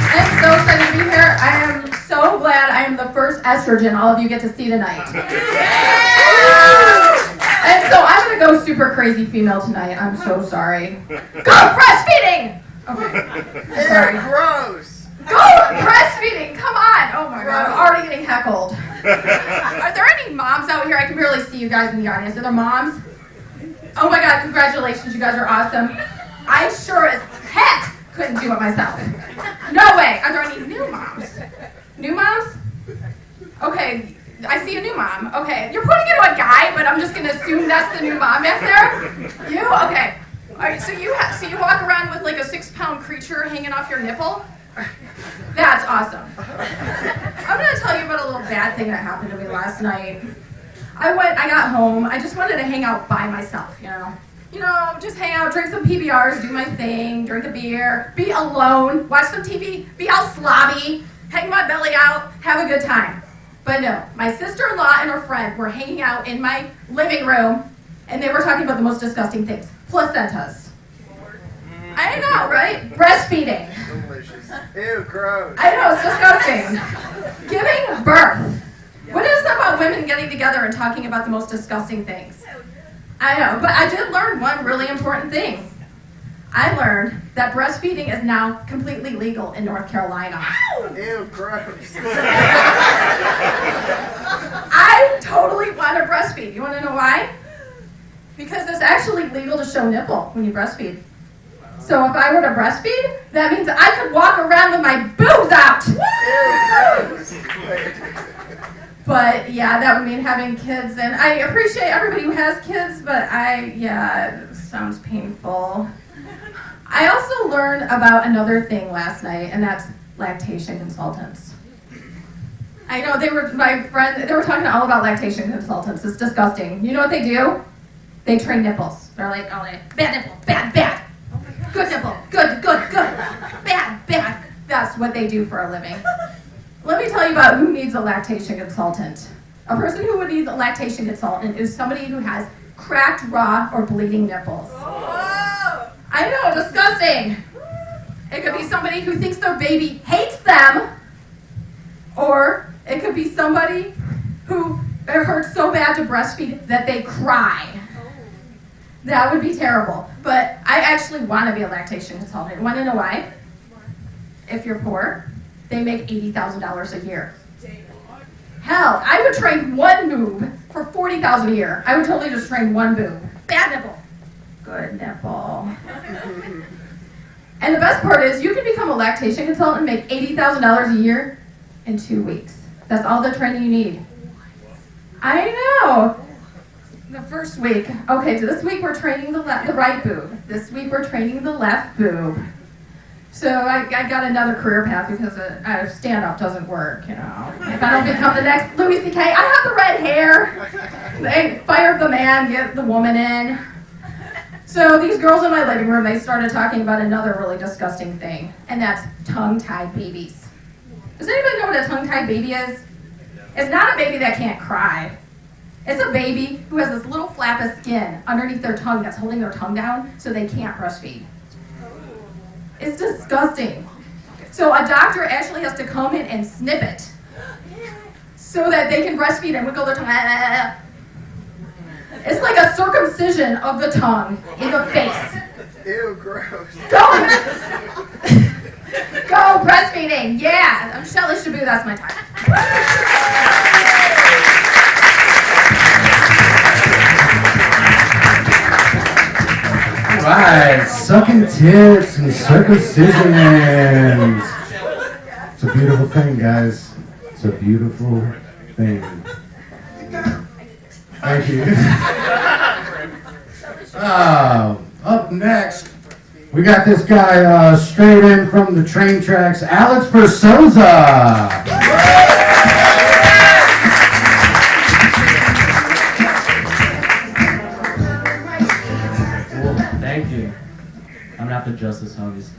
I'm so excited to be here. I am so glad I am the first estrogen all of you get to see tonight. And so I'm gonna go super crazy female tonight. I'm so sorry. Go breastfeeding! Okay. Sorry. Gross. Go breastfeeding! Come on! Oh my god, I'm already getting heckled. Are there any moms out here? I can barely see you guys in the audience. Are there moms? Oh my god, congratulations, you guys are awesome. I sure as heck couldn't do it myself. No way! Are there any new moms? New moms? Okay, I see a new mom. Okay, you're pointing it to a guy, but I'm just gonna assume that's the new mom back there. You? Okay. All right, so you walk around with like a 6-pound creature hanging off your nipple? That's awesome. I'm gonna tell you about a little bad thing that happened to me last night. I got home, I just wanted to hang out by myself, you know? You know, just hang out, drink some PBRs, do my thing, drink a beer, be alone, watch some TV, be all slobby, hang my belly out, have a good time. But no, my sister-in-law and her friend were hanging out in my living room, and they were talking about the most disgusting things. Placentas. I know, right? Breastfeeding. Delicious. Ew, gross. I know, it's disgusting. Giving birth. What is it about women getting together and talking about the most disgusting things? I know, but I did learn one really important thing. I learned that breastfeeding is now completely legal in North Carolina. Ew, gross. I totally want to breastfeed. You want to know why? Because it's actually legal to show nipple when you breastfeed. So if I were to breastfeed, that means I could walk around with my boobs out. But yeah, that would mean having kids, and I appreciate everybody who has kids, but it sounds painful. I also learned about another thing last night, and that's lactation consultants. I know they were talking all about lactation consultants. It's disgusting. You know what they do? They train nipples. They're like, oh, bad nipple, bad. Good nipple, good. Bad. That's what they do for a living. Let me tell you about who needs a lactation consultant. A person who would need a lactation consultant is somebody who has cracked, raw, or bleeding nipples. I know, disgusting. It could be somebody who thinks their baby hates them, or it could be somebody who it hurts so bad to breastfeed that they cry. That would be terrible. But I actually want to be a lactation consultant. Want to know why? If you're poor, they make $80,000 a year. Hell, I would train one boob for $40,000 a year. I would totally just train one boob. Bad nipple. Good nipple. And the best part is you can become a lactation consultant and make $80,000 a year in 2 weeks. That's all the training you need. I know. The first week. Okay, so this week we're training the right boob. This week we're training the left boob. So I got another career path because stand-up doesn't work, you know. If I don't become the next Louis C.K., I have the red hair. They fired the man, get the woman in. So these girls in my living room, they started talking about another really disgusting thing, and that's tongue-tied babies. Does anybody know what a tongue-tied baby is? It's not a baby that can't cry. It's a baby who has this little flap of skin underneath their tongue that's holding their tongue down so they can't breastfeed. It's disgusting. So a doctor actually has to come in and snip it so that they can breastfeed and wiggle their tongue. It's like a circumcision of the tongue in the face. Ew, gross. Go! Go, breastfeeding. Yeah, I'm Shelly Shabu, that's my time. Right, sucking tits and circumcisions. It's a beautiful thing, guys. It's a beautiful thing. Thank you. Up next, we got this guy straight in from the train tracks, Alex Versosa. Thank you. I'm gonna have to adjust this, obviously.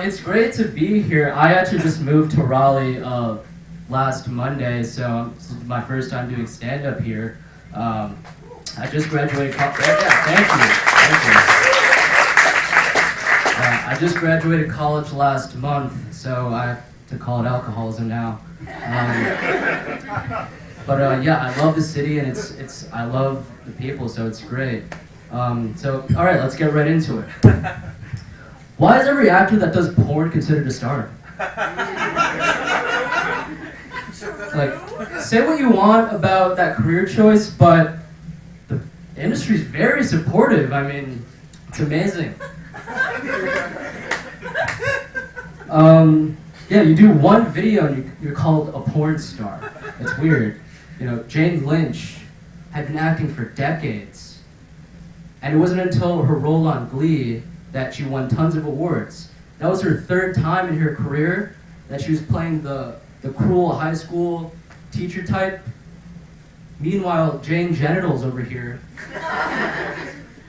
It's great to be here. I actually just moved to Raleigh last Monday, so this is my first time doing stand-up here. I just graduated. Thank you. I just graduated college last month, so I have to call it alcoholism now. But yeah, I love the city, and I love the people, so it's great. So all right, let's get right into it. Why is every actor that does porn considered a star? Like, say what you want about that career choice, but the industry's very supportive. I mean, it's amazing. Yeah, you do one video and you're called a porn star. It's weird. You know, Jane Lynch had been acting for decades, and it wasn't until her role on Glee that she won tons of awards. That was her third time in her career that she was playing the cruel high school teacher type. Meanwhile, Jane Genitals over here,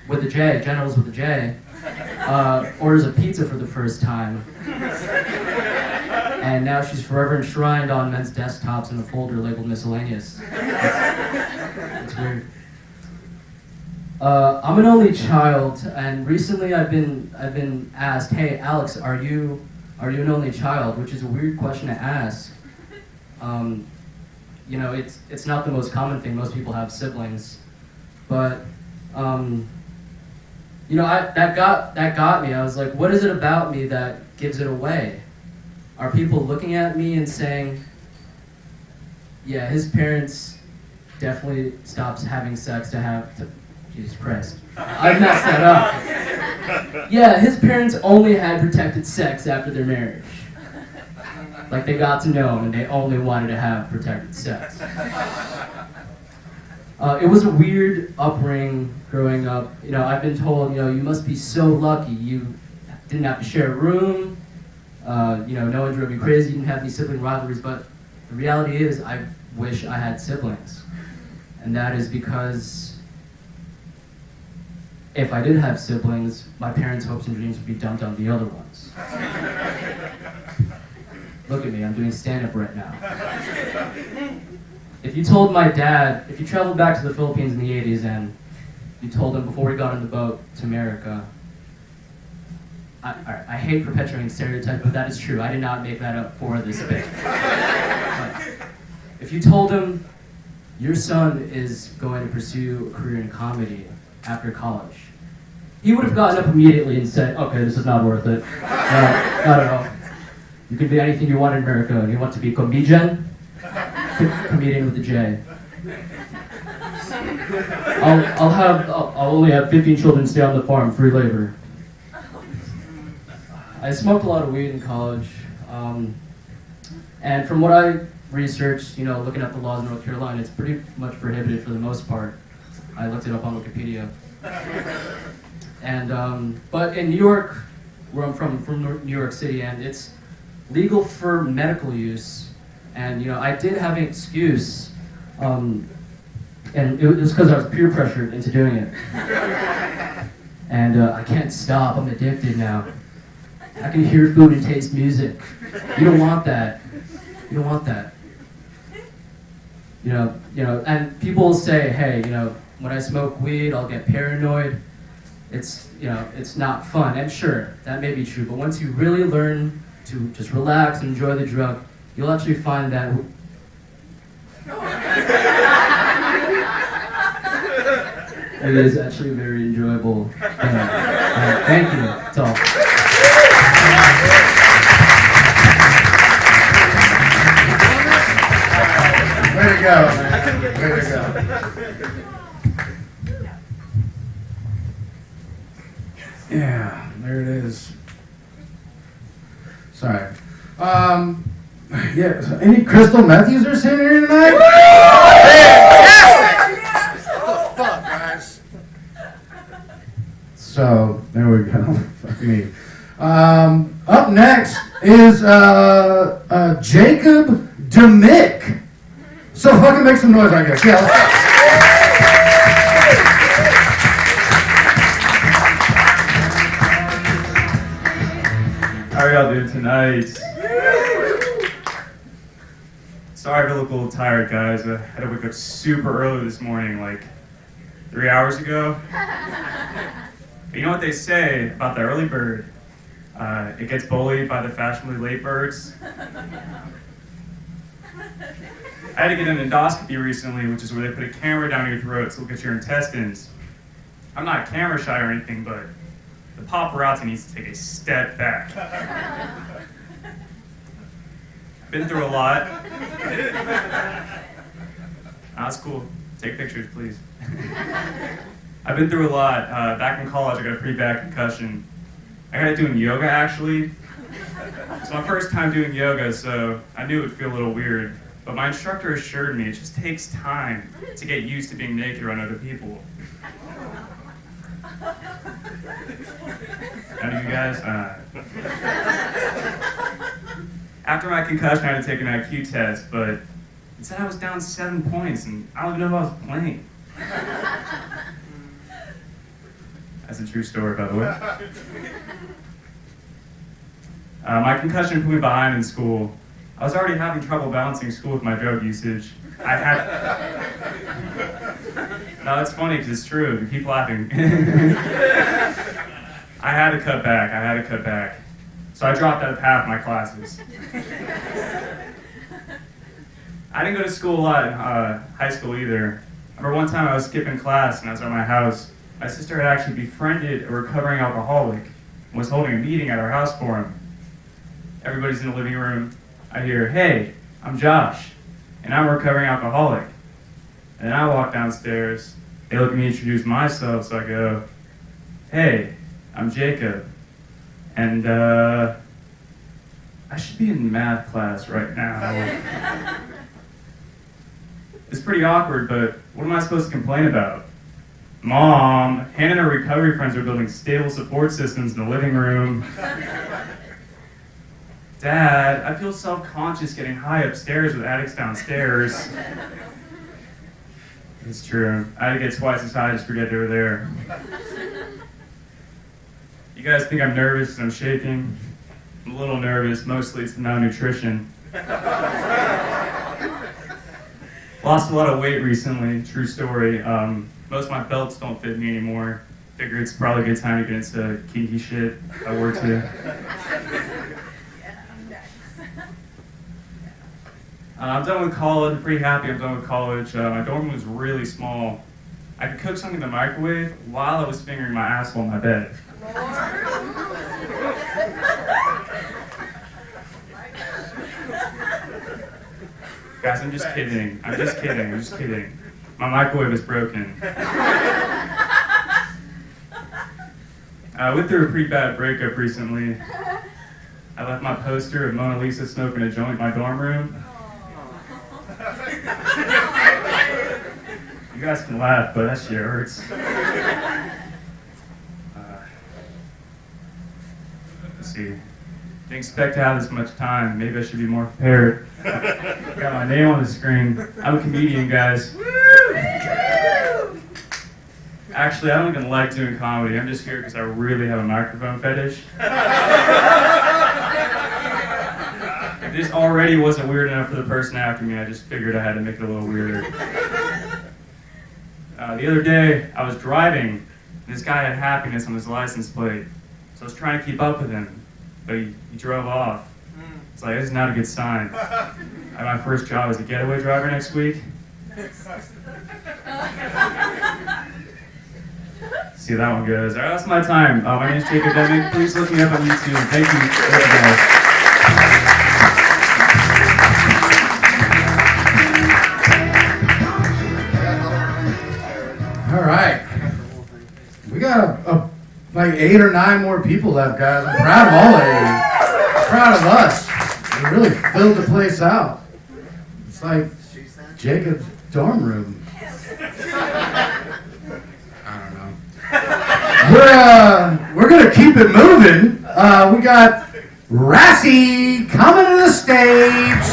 with a J, Genitals with a J, orders a pizza for the first time. And now she's forever enshrined on men's desktops in a folder labeled miscellaneous. It's weird. I'm an only child, and recently I've been asked, "Hey, Alex, are you an only child?" Which is a weird question to ask. You know, it's not the most common thing. Most people have siblings, but you know, that got me. I was like, what is it about me that gives it away? Are people looking at me and saying, "Yeah, his parents definitely stops having sex to have." Jesus Christ. I messed that up. Yeah, his parents only had protected sex after their marriage. Like they got to know him and they only wanted to have protected sex. It was a weird upbringing growing up. You know, I've been told, you know, you must be so lucky. You didn't have to share a room. You know, no one drove you crazy. You didn't have any sibling rivalries. But the reality is, I wish I had siblings. And that is because if I did have siblings, my parents' hopes and dreams would be dumped on the other ones. Look at me, I'm doing stand-up right now. If you told my dad, if you traveled back to the Philippines in the 80s and you told him before he got on the boat to America, I hate perpetuating stereotypes, but that is true. I did not make that up for this bit. But if you told him your son is going to pursue a career in comedy after college, he would have gotten up immediately and said, okay, this is not worth it. No, not at all. You can be anything you want in America. You want to be comedian? Comedian with a J. I'll only have 15 children stay on the farm, free labor. I smoked a lot of weed in college, and from what I researched, you know, looking at the laws in North Carolina, it's pretty much prohibited for the most part. I looked it up on Wikipedia. And but in New York, where I'm from New York City, and it's legal for medical use. And you know, I did have an excuse, and it was because I was peer pressured into doing it. And I can't stop. I'm addicted now. I can hear food and taste music. You don't want that. You don't want that. You know, and people say, hey, you know, when I smoke weed, I'll get paranoid. It's, you know, it's not fun. And sure, that may be true, but once you really learn to just relax and enjoy the drug, you'll actually find that it is actually a very enjoyable thing. Thank you. That's all. Way to go, man. Way to go. Yeah, there it is. Sorry. Yeah, so any Crystal Meth users in here tonight? Yes! Oh, fuck, guys. So, there we go. Fuck me. Up next is Jacob Demick. So fucking make some noise, I guess. Yeah, let's go. How are y'all doing tonight? Sorry to look a little tired, guys. I had to wake up super early this morning, like 3 hours ago. But you know what they say about the early bird? It gets bullied by the fashionably late birds. I had to get an endoscopy recently, which is where they put a camera down your throat to look at your intestines. I'm not camera shy or anything, but the paparazzi needs to take a step back. Been through a lot. That's cool. Take pictures, please. I've been through a lot. Back in college, I got a pretty bad concussion. I got it doing yoga, actually. It's my first time doing yoga, so I knew it would feel a little weird. But my instructor assured me it just takes time to get used to being naked around other people. None of you guys? After my concussion, I had to take an IQ test, but it said I was down 7 points, and I don't even know if I was playing. That's a true story, by the way. My concussion put me behind in school. I was already having trouble balancing school with my drug usage. No, it's funny because it's true. You keep laughing. I had to cut back. So I dropped out of half my classes. I didn't go to school a lot in high school either. I remember one time I was skipping class and I was at my house. My sister had actually befriended a recovering alcoholic and was holding a meeting at our house for him. Everybody's in the living room. I hear, hey, I'm Josh, and I'm a recovering alcoholic. And then I walk downstairs. They look at me, introduce myself, so I go, hey, I'm Jacob. And I I should be in math class right now. It's pretty awkward, but what am I supposed to complain about? Mom, Hannah and her recovery friends are building stable support systems in the living room. Dad, I feel self-conscious getting high upstairs with addicts downstairs. It's true. I had to get twice as high just to get over there. You guys think I'm nervous because I'm shaking? I'm a little nervous. Mostly it's the malnutrition. Lost a lot of weight recently. True story. Most of my belts don't fit me anymore. Figure it's probably a good time to get into kinky shit. I were to. I'm done with college. I'm pretty happy I'm done with college. My dorm was really small. I could cook something in the microwave while I was fingering my asshole in my bed. Guys, I'm just kidding. I'm just kidding. My microwave is broken. I went through a pretty bad breakup recently. I left my poster of Mona Lisa smoking a joint in my dorm room. You guys can laugh, but that shit hurts. Let's see. Didn't expect to have this much time. Maybe I should be more prepared. Got my name on the screen. I'm a comedian, guys. Actually, I don't even like doing comedy. I'm just here because I really have a microphone fetish. If this already wasn't weird enough for the person after me, I just figured I had to make it a little weirder. The other day, I was driving, and this guy had happiness on his license plate. So I was trying to keep up with him, but he drove off. It's like, this is not a good sign. My first job as a getaway driver next week. See how that one goes. All right, that's my time. My name is Jacob Deming. Please look me up on YouTube. Thank you. All right. We got like 8 or 9 more people left, guys. I'm proud of all of you. Proud of us. We really filled the place out. It's like Jacob's dorm room. We're gonna keep it moving. We got Rassie coming to the stage.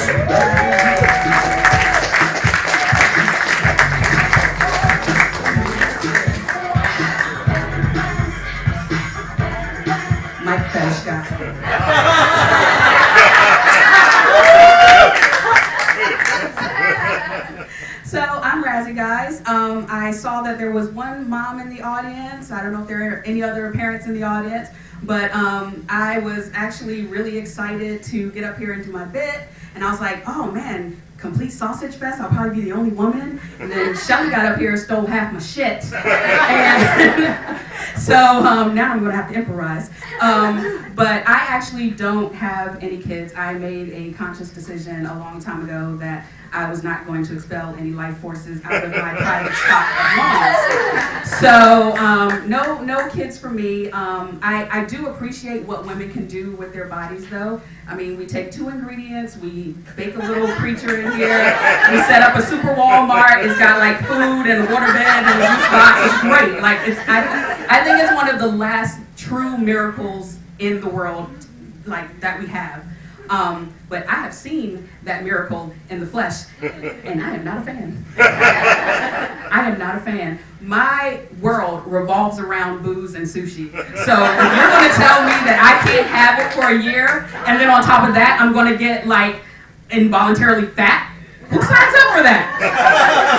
Mike Fetish guy. So I'm Razzie, guys. I saw that there was one mom in the audience. I don't know if there are any other parents in the audience, but I was actually really excited to get up here and do my bit. And I was like, oh man, complete sausage fest. I'll probably be the only woman. And then Shelly got up here and stole half my shit. And so now I'm gonna have to improvise. But I actually don't have any kids. I made a conscious decision a long time ago that I was not going to expel any life forces out of my private stock of lungs. So no kids for me. I do appreciate what women can do with their bodies though. I mean, we take 2 ingredients, we bake a little creature in here, we set up a super Walmart, it's got like food and a waterbed and a juice box, it's great. Like I think it's one of the last true miracles in the world like that we have. But I have seen that miracle in the flesh, and I am not a fan. I am not a fan. My world revolves around booze and sushi. So if you're going to tell me that I can't have it for a year, and then on top of that, I'm going to get like involuntarily fat, who signs up for that?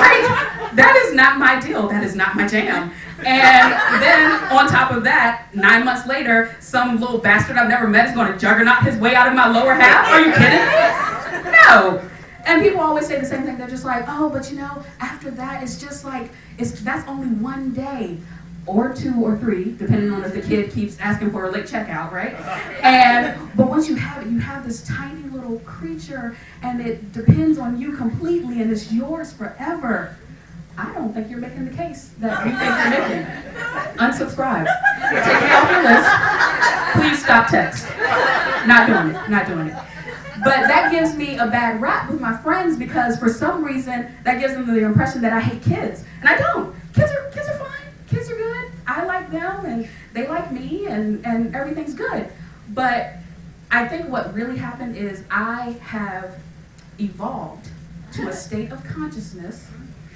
Like, that is not my deal. That is not my jam. And then on top of that, 9 months later, some little bastard I've never met is going to juggernaut his way out of my lower half. Are you kidding me? No. And people always say the same thing. They're just like, oh, but you know, after that, it's just like, that's only 1 day. Or 2 or 3, depending on if the kid keeps asking for a late checkout, right? But once you have it, you have this tiny little creature, and it depends on you completely, and it's yours forever. I don't think you're making the case that you think you're making. Unsubscribe. Take me off your list. Please stop text. Not doing it. But that gives me a bad rap with my friends because for some reason that gives them the impression that I hate kids. And I don't. Kids are fine. Kids are good. I like them and they like me and everything's good. But I think what really happened is I have evolved to a state of consciousness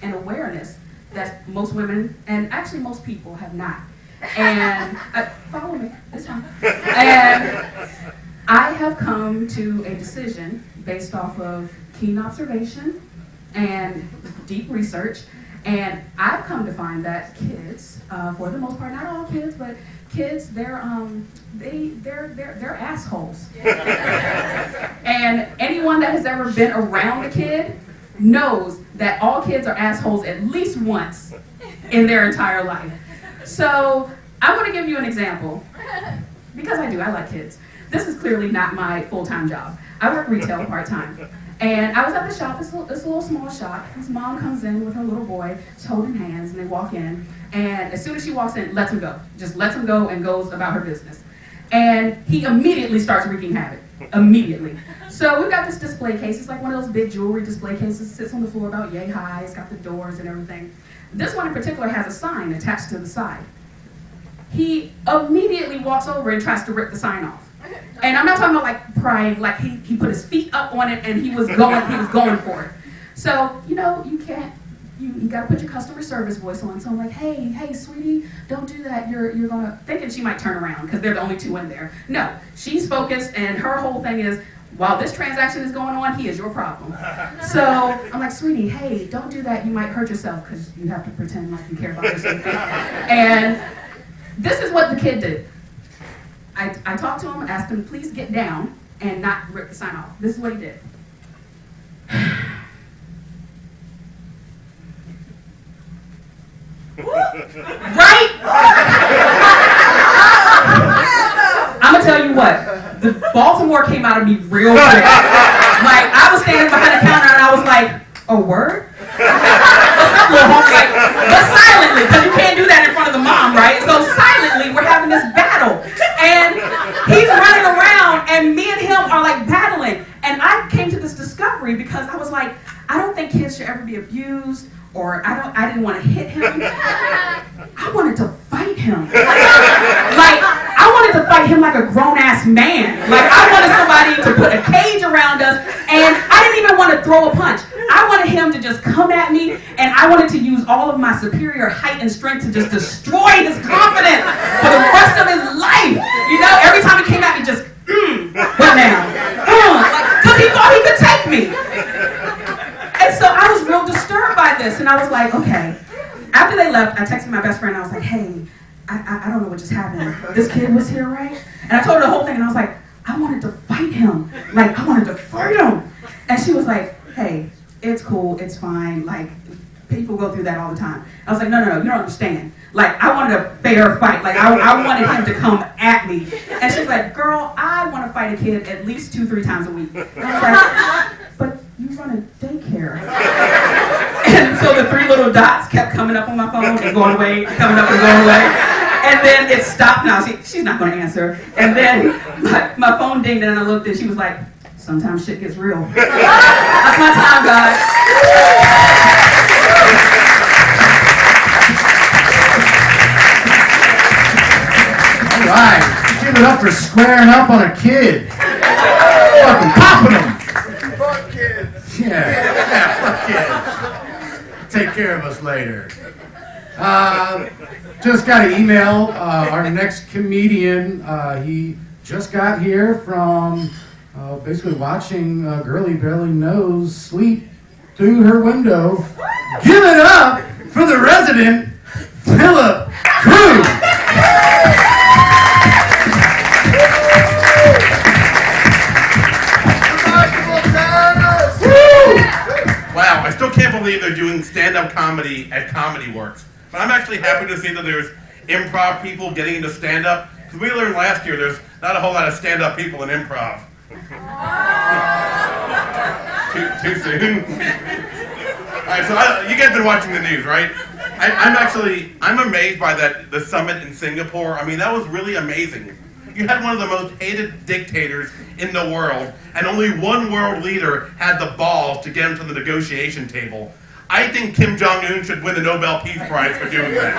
and awareness that most women and actually most people have not. And follow me, it's fine. And I have come to a decision based off of keen observation and deep research, and I've come to find that kids, for the most part, not all kids, but kids, they're assholes. And anyone that has ever been around a kid knows that all kids are assholes at least once in their entire life. So I want to give you an example, because I like kids. This is clearly not my full-time job. I work retail part-time. And I was at the shop, it's a little small shop. His mom comes in with her little boy, just holding hands, and they walk in. And as soon as she walks in, lets him go. Just lets him go and goes about her business. And he immediately starts wreaking havoc. Immediately. So we've got this display case. It's like one of those big jewelry display cases. It sits on the floor about yay high. It's got the doors and everything. This one in particular has a sign attached to the side. He immediately walks over and tries to rip the sign off. And I'm not talking about like prying, like he put his feet up on it and he was going for it. So, you can't, you gotta put your customer service voice on. So I'm like, hey, sweetie, don't do that. You're gonna, thinking she might turn around because they're the only two in there. No, she's focused and her whole thing is, while this transaction is going on, he is your problem. So I'm like, sweetie, hey, don't do that. You might hurt yourself because you have to pretend like you care about your safety. And this is what the kid did. I talked to him, asked him, please get down and not rip the sign off. This is what he did. Right? I'm gonna tell you what, the Baltimore came out of me real quick. Like, I was standing behind the counter and I was like, oh, word? What's up, little homie? Like, but silently, because you can't do that in front of the mom, right? So silently, we're having this battle. And he's running around and me and him are like battling. And I came to this discovery because I was like, I don't think kids should ever be abused, or I didn't want to hit him. I wanted to fight him. Like, I wanted to fight him like a grown-ass man. Like, I wanted somebody to put a cage around us, and I didn't even want to throw a punch. I wanted him to just come at me, and I wanted to use all of my superior height and strength to just destroy his confidence for the rest of his life. Every time he came at me, just, what now? Because he thought he could take me. And so I was real disturbed by this, and I was like, okay. After they left, I texted my best friend, and I was like, hey, I don't know what just happened. This kid was here, right? And I told her the whole thing, and I was like, I wanted to fight him. Like, I wanted to fight him. And she was like, hey, it's cool, it's fine. Like, people go through that all the time. I was like, no, you don't understand. Like, I wanted a fair fight. Like, I wanted him to come at me. And she's like, girl, I want to fight a kid at least 2-3 times a week. And I was like, but you run a daycare. And so the 3 little dots kept coming up on my phone and going away, coming up and going away. And then it stopped now. She's not going to answer. And then my phone dinged and I looked and she was like, sometimes shit gets real. That's my time, guys. All right. Give it up for squaring up on a kid. Fucking popping them. Fuck kids. Yeah, fuck kids. Take care of us later. Just got an email. Our next comedian, he just got here from basically watching Girly Barely Knows sleep through her window. Give it up for the resident, Philip Cruz. Wow, I still can't believe they're doing stand-up comedy at ComedyWorx. But I'm actually happy to see that there's improv people getting into stand-up. Because we learned last year there's not a whole lot of stand-up people in improv. Too soon? Alright, so you guys been watching the news, right? I'm amazed by the summit in Singapore. I mean, that was really amazing. you had one of the most hated dictators in the world, and only one world leader had the balls to get him to the negotiation table. I think Kim Jong-un should win the Nobel Peace Prize for doing that.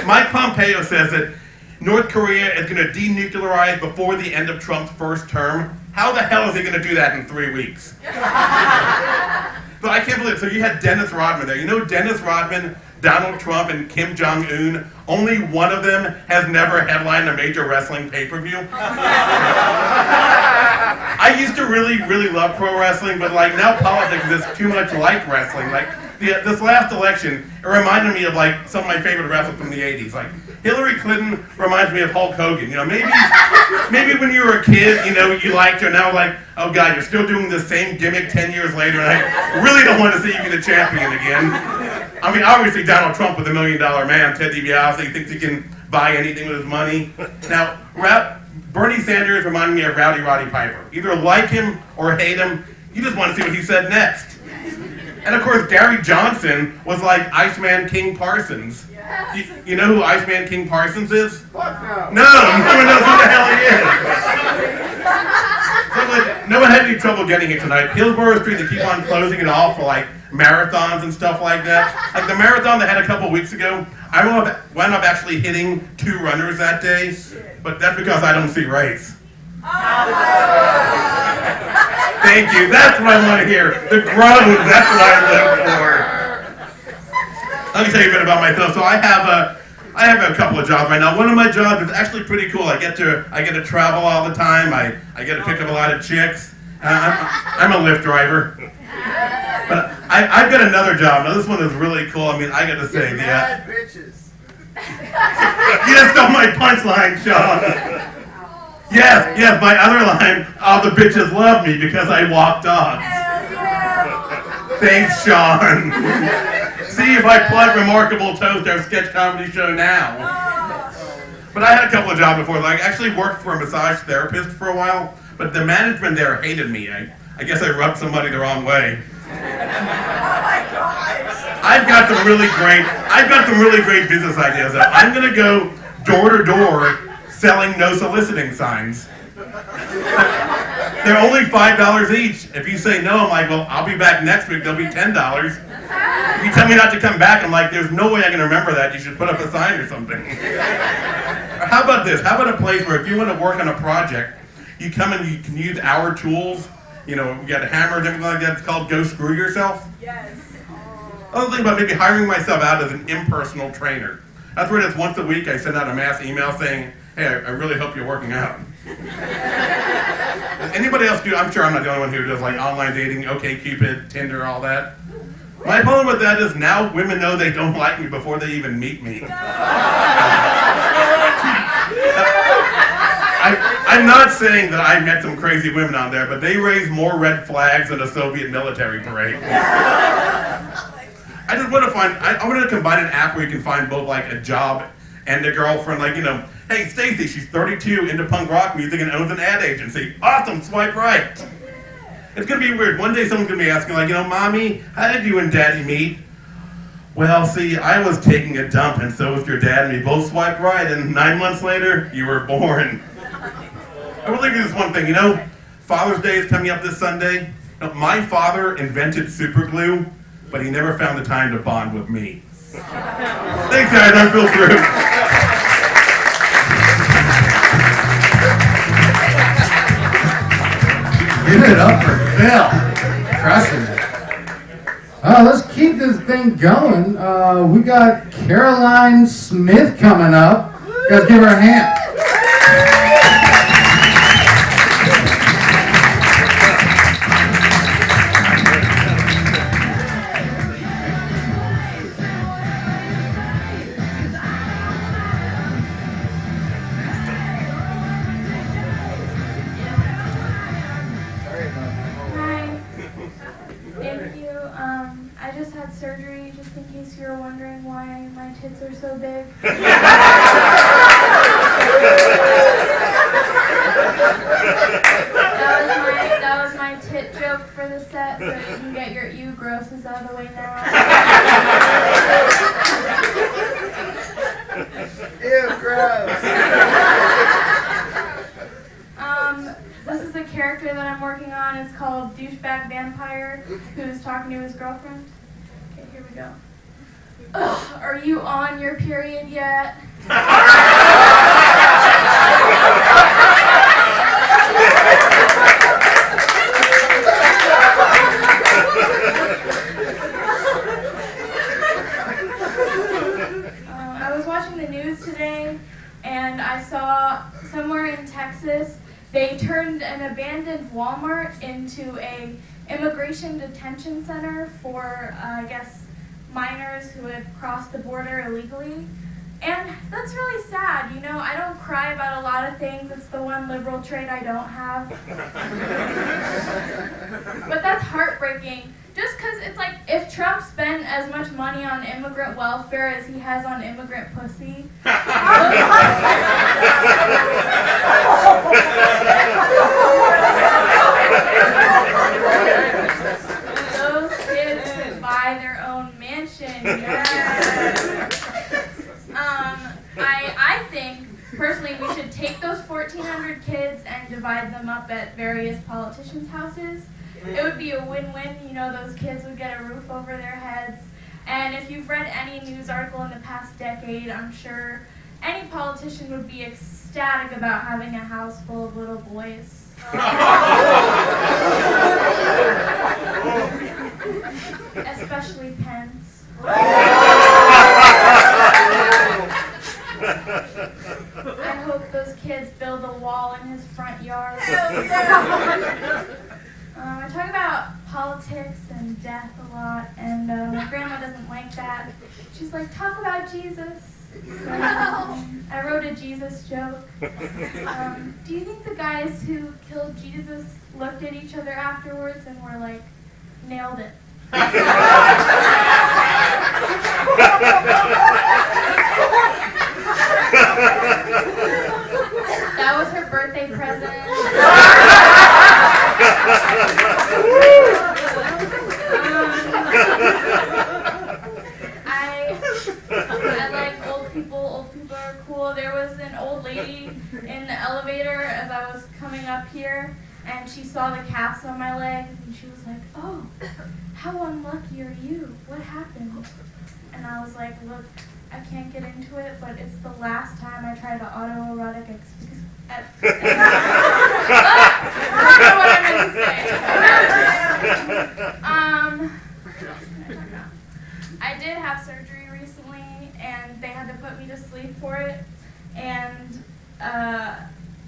Mike Pompeo says that North Korea is going to denuclearize before the end of Trump's first term. How the hell is he going to do that in 3 weeks? But I can't believe it. So you had Dennis Rodman there. You know Dennis Rodman, Donald Trump, and Kim Jong-un, only one of them has never headlined a major wrestling pay-per-view. I used to really, really love pro wrestling, but like now politics is too much like wrestling. Like this last election, it reminded me of like some of my favorite wrestlers from the 80s. Like Hillary Clinton reminds me of Hulk Hogan. You know, maybe when you were a kid, you know, you liked her. Now like, oh God, you're still doing the same gimmick 10 years later, and I really don't want to see you be the champion again. I mean, obviously Donald Trump was $1 million man. Ted DiBiase thinks he can buy anything with his money. Now, Bernie Sanders reminded me of Rowdy Roddy Piper. Either like him or hate him, you just want to see what he said next. And of course, Gary Johnson was like Iceman King Parsons. Yes. You know who Iceman King Parsons is? Fuck no. No, no one knows who the hell he is. So like, no one had any trouble getting it tonight. Hillsborough Street, they keep on closing it off for like marathons and stuff like that. Like the marathon they had a couple weeks ago, I wound up actually hitting 2 runners that day, but that's because I don't see race. Thank you. That's what I want to hear. The groans. That's what I live for. Let me tell you a bit about myself. So I have a couple of jobs right now. One of my jobs is actually pretty cool. I get to travel all the time. I get to pick up a lot of chicks. I'm a Lyft driver. But I've got another job. Now this one is really cool. I mean, I got to say, mad bitches. You just stole my punchline, Sean. Yes, my other line, all the bitches love me because I walk dogs. Thanks, Sean. See if I plug Remarkable Toast, our sketch comedy show now. But I had a couple of jobs before. Like, I actually worked for a massage therapist for a while, but the management there hated me. I guess I rubbed somebody the wrong way. I've got some really great business ideas. I'm gonna go door to door selling no soliciting signs. They're only $5 each. If you say no, I'm like, well, I'll be back next week. They'll be $10. If you tell me not to come back, I'm like, there's no way I can remember that. You should put up a sign or something. How about this? How about a place where if you want to work on a project, you come and you can use our tools. You know, we got hammers, everything like that. It's called Go Screw Yourself. Yes. Other thing about maybe hiring myself out as an impersonal trainer. That's where it is once a week I send out a mass email saying, hey, I really hope you're working out. Anybody else do? I'm sure I'm not the only one who does like online dating, OkCupid, Tinder, all that. My problem with that is now women know they don't like me before they even meet me. I'm not saying that I met some crazy women on there, but they raise more red flags than a Soviet military parade. I just want to I want to combine an app where you can find both like a job and a girlfriend. Like, you know, hey, Stacy, she's 32, into punk rock music and owns an ad agency. Awesome, swipe right. It's going to be weird. One day someone's going to be asking, like, you know, Mommy, how did you and Daddy meet? Well, see, I was taking a dump and so was your dad and we both swiped right and 9 months later, you were born. I will leave you this one thing, you know, Father's Day is coming up this Sunday. Now, my father invented super glue, but he never found the time to bond with me. Thanks, guys. I'm Phil Drew. Give it up for Phil. Crushing it. Let's keep this thing going. We got Caroline Smith coming up. You guys give her a hand. Surgery, just in case you were wondering why my tits are so big. That was my tit joke for the set, so you can get your ew grosses out of the way now. Ew, gross. This is a character that I'm working on. It's called Douchebag Vampire, who's talking to his girlfriend. Okay, here we go. Ugh, are you on your period yet? I was watching the news today, and I saw somewhere in Texas, they turned an abandoned Walmart into a immigration detention center for, I guess, minors who had crossed the border illegally. And that's really sad, you know, I don't cry about a lot of things, it's the one liberal trait I don't have. But that's heartbreaking, just because it's like, if Trump spent as much money on immigrant welfare as he has on immigrant pussy, those kids could buy their own mansion, yes. I think, personally, we should take those 1,400 kids and divide them up at various politicians' houses. It would be a win-win, you know, those kids would get a roof over their heads. And if you've read any news article in the past decade, I'm sure any politician would be ecstatic about having a house full of little boys. Especially Pence. I hope those kids build a wall in his front yard. I talk about politics and death a lot, and my grandma doesn't like that. She's like, talk about Jesus. So, I wrote a Jesus joke. Do you think the guys who killed Jesus looked at each other afterwards and were like, nailed it? That was her birthday present. I like old people. Old people are cool. There was an old lady in the elevator as I was coming up here, and she saw the casts on my legs, and she was like, "Oh, how unlucky are you? What happened?" And I was like, "Look, I can't get into it, but it's the last time I tried to autoerotic I don't know what I meant to say. I did have surgery recently, and they had to put me to sleep for it. And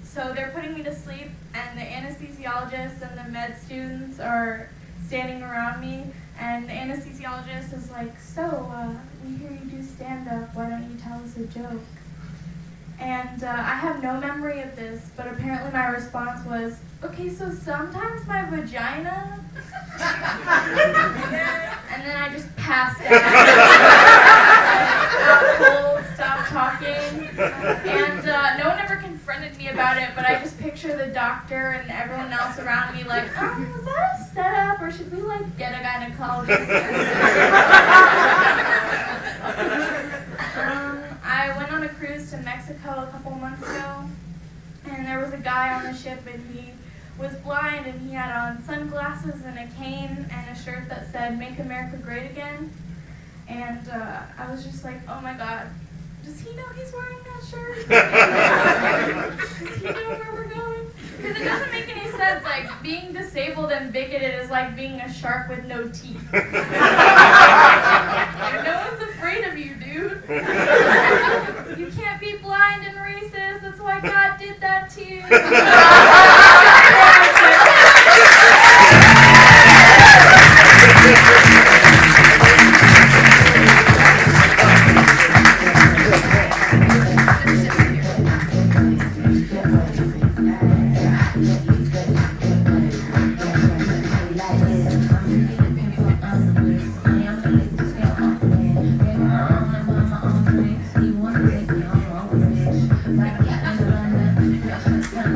so they're putting me to sleep, and the anesthesiologist and the med students are standing around me. And the anesthesiologist is like, "So, we hear you do stand-up, why don't you tell us a joke?" And I have no memory of this, but apparently my response was, "Okay, so sometimes my vagina..." And then I just passed out. Cold, stopped talking. And no one ever confronted me about it, but I just picture the doctor and everyone else around me like, "Was that a setup, or should we like get a gynecologist?" I went on a cruise to Mexico a couple months ago, and there was a guy on the ship, and he was blind, and he had on sunglasses and a cane and a shirt that said, "Make America Great Again." And I was just like, oh my God, does he know he's wearing that shirt? Does he know where we're going? Because it doesn't make any sense. Like, being disabled and bigoted is like being a shark with no teeth. Like, no one's afraid of you, dude. You can't be blind and racist. That's why God did that to you.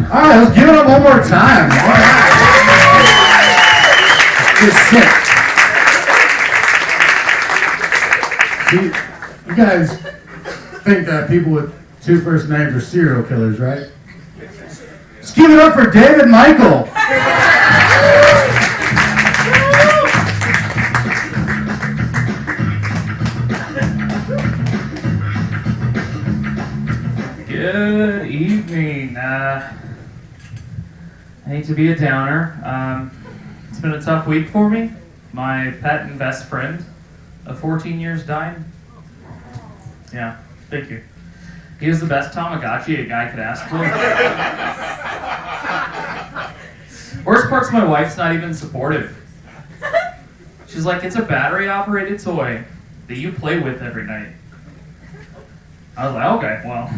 All right, let's give it up one more time. All right. Good shit. See, you guys, think that people with two first names are serial killers, right? Let's give it up for David Michael. Good evening. I hate to be a downer. It's been a tough week for me. My pet and best friend of 14 years died. Yeah, thank you. He was the best Tamagotchi a guy could ask for. Worst part's my wife's not even supportive. She's like, it's a battery-operated toy that you play with every night. I was like, okay, well.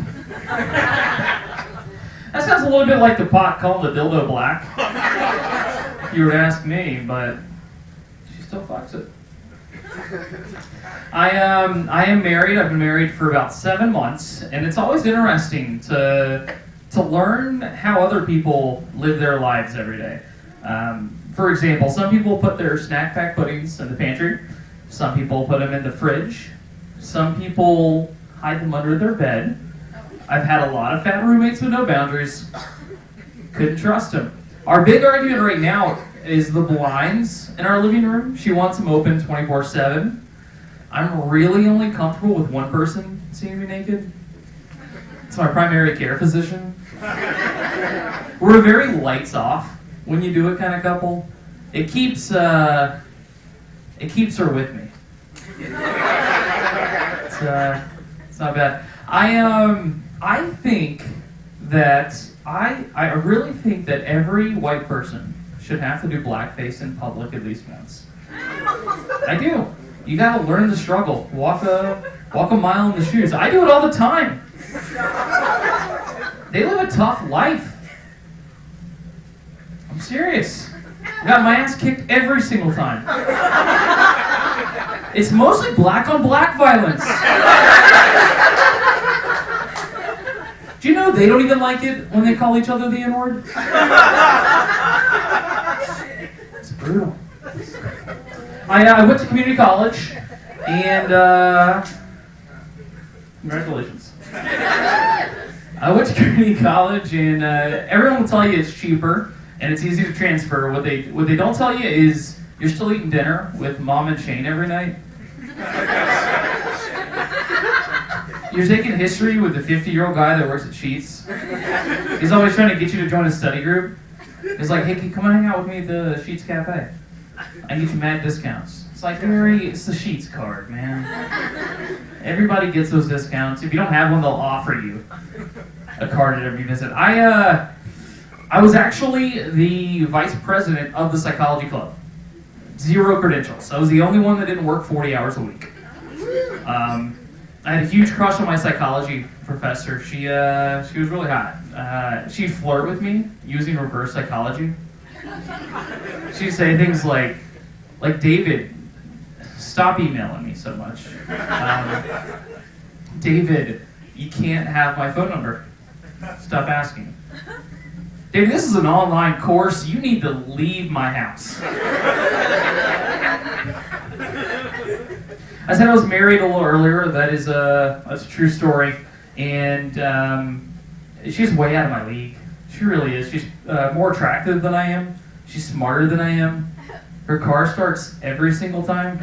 That sounds a little bit like the pot called the dildo black. If you were to ask me, but she still fucks it. I am married. I've been married for about 7 months, and it's always interesting to learn how other people live their lives every day. For example, some people put their snack pack puddings in the pantry. Some people put them in the fridge. Some people hide them under their bed. I've had a lot of fat roommates with no boundaries. Couldn't trust them. Our big argument right now is the blinds in our living room. She wants them open 24/7. I'm really only comfortable with one person seeing me naked. It's my primary care physician. We're a very lights off when you do it kind of couple. It keeps her with me. It's not bad. I think that I really think that every white person should have to do blackface in public at least once. I do. You gotta learn the struggle. Walk a mile in the shoes. I do it all the time. They live a tough life. I'm serious. I got my ass kicked every single time. It's mostly black on black violence. Do you know they don't even like it when they call each other the N-word? It's brutal. I went to community college, and congratulations. I went to community college, and everyone will tell you it's cheaper and it's easy to transfer. What they don't tell you is you're still eating dinner with Mom and Shane every night. You're taking history with the 50-year-old guy that works at Sheetz. He's always trying to get you to join a study group. He's like, hey, come on hang out with me at the Sheetz Cafe. I can get you mad discounts. It's like, it's the Sheetz card, man. Everybody gets those discounts. If you don't have one, they'll offer you a card at every visit. I was actually the vice president of the psychology club. 0 credentials. I was the only one that didn't work 40 hours a week. I had a huge crush on my psychology professor. She was really hot. She'd flirt with me using reverse psychology. She'd say things like David, stop emailing me so much. David, you can't have my phone number. Stop asking. David, this is an online course. You need to leave my house. I said I was married a little earlier. That's a true story. And she's way out of my league. She really is. She's more attractive than I am. She's smarter than I am. Her car starts every single time.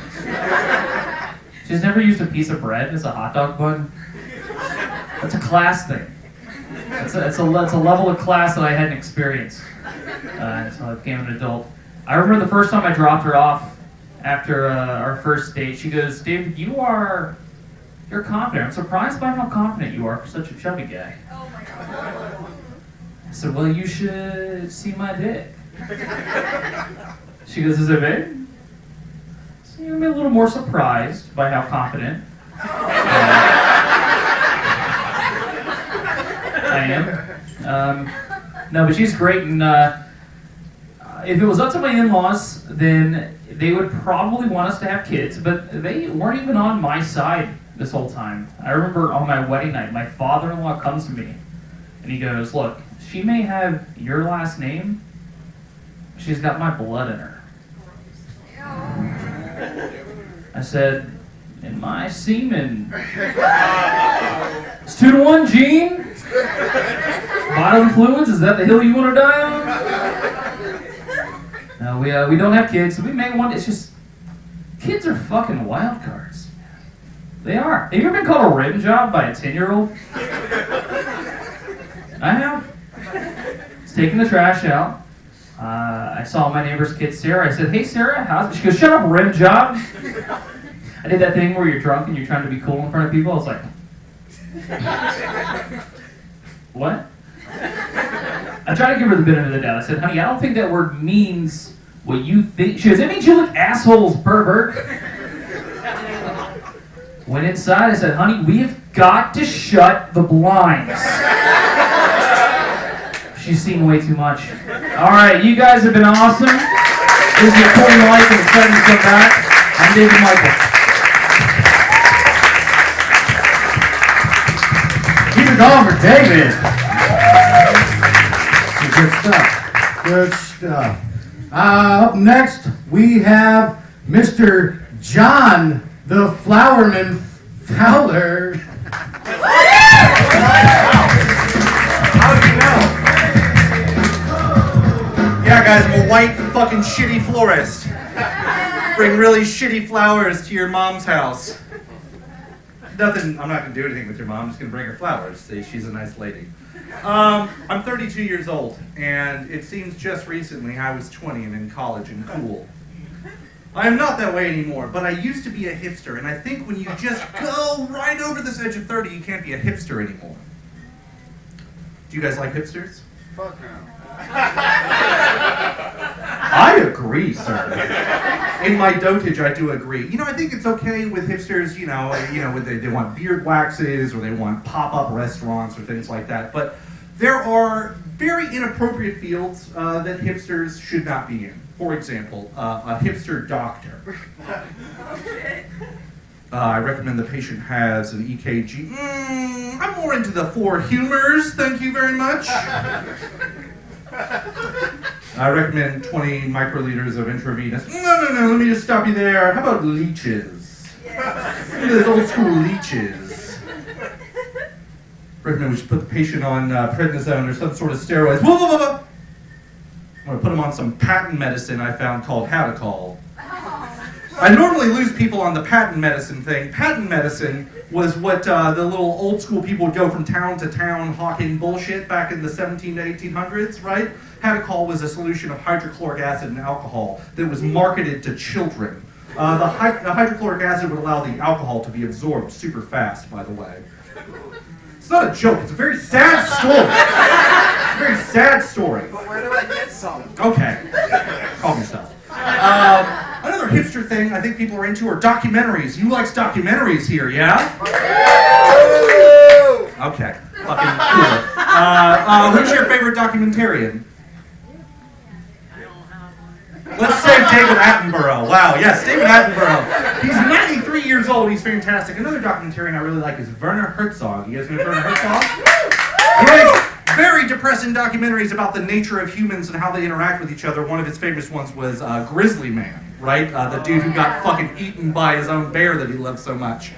She's never used a piece of bread as a hot dog bun. That's a class thing. It's a level of class that I hadn't experienced until I became an adult. I remember the first time I dropped her off after our first date. She goes, David, you're confident. I'm surprised by how confident you are for such a chubby guy. Oh my God. I said, well, you should see my dick. She goes, is it big? So you're a little more surprised by how confident I am. No, but she's great, and if it was up to my in-laws, then they would probably want us to have kids, but they weren't even on my side this whole time. I remember on my wedding night, my father-in-law comes to me, and he goes, look, she may have your last name, she's got my blood in her. I said, in my semen. It's 2-1, Gene. Bodily fluids, is that the hill you want to die on? No, we don't have kids, so we may want. It's just kids are fucking wild cards. They are. Have you ever been called a rim job by a 10-year-old? I have. It's taking the trash out. I saw my neighbor's kid Sarah. I said, "Hey Sarah, how's it?" She goes, "Shut up, rim job." I did that thing where you're drunk and you're trying to be cool in front of people. I was like, what? I tried to give her the benefit of the doubt. I said, "Honey, I don't think that word means what you think." She goes, "It means you look assholes, pervert." Went inside. I said, "Honey, we have got to shut the blinds." She's seen way too much. All right, you guys have been awesome. This is your Cody Life and excited to come back. I'm David Michael. Keep it going for David. Good stuff. Good stuff. Up next, we have Mr. John the Flowerman Fowler. Yeah, guys, I'm a white fucking shitty florist. Bring really shitty flowers to your mom's house. Nothing, I'm not gonna do anything with your mom, I'm just gonna bring her flowers. See, she's a nice lady. I'm 32 years old, and it seems just recently I was 20 and in college and cool. I am not that way anymore, but I used to be a hipster, and I think when you just go right over this edge of 30, you can't be a hipster anymore. Do you guys like hipsters? Fuck no. I agree, sir. In my dotage, I do agree. You know, I think it's okay with hipsters, you know, they want beard waxes or they want pop-up restaurants or things like that. But there are very inappropriate fields that hipsters should not be in. For example, a hipster doctor. I recommend the patient has an EKG. I'm more into the 4 humors, thank you very much. I recommend 20 microliters of intravenous. No, let me just stop you there. How about leeches? Those old school leeches. Recommend we should put the patient on prednisone or some sort of steroids. Whoa. I'm going to put him on some patent medicine I found called Hadacol. I normally lose people on the patent medicine thing. Patent medicine was what the little old school people would go from town to town hawking bullshit back in the 17 to 1800s, right? Hadacol was a solution of hydrochloric acid and alcohol that was marketed to children. The hydrochloric acid would allow the alcohol to be absorbed super fast, by the way. It's not a joke, it's a very sad story. It's a very sad story. But where do I get some? Okay, calm yourself. Another hipster thing I think people are into are documentaries. You likes documentaries here, yeah? Okay, fucking cool. Who's your favorite documentarian? Let's say David Attenborough. Wow, yes, David Attenborough. He's 93 years old, he's fantastic. Another documentarian I really like is Werner Herzog. You guys know Werner Herzog? He makes very depressing documentaries about the nature of humans and how they interact with each other. One of his famous ones was Grizzly Man, right? The dude who got fucking eaten by his own bear that he loved so much.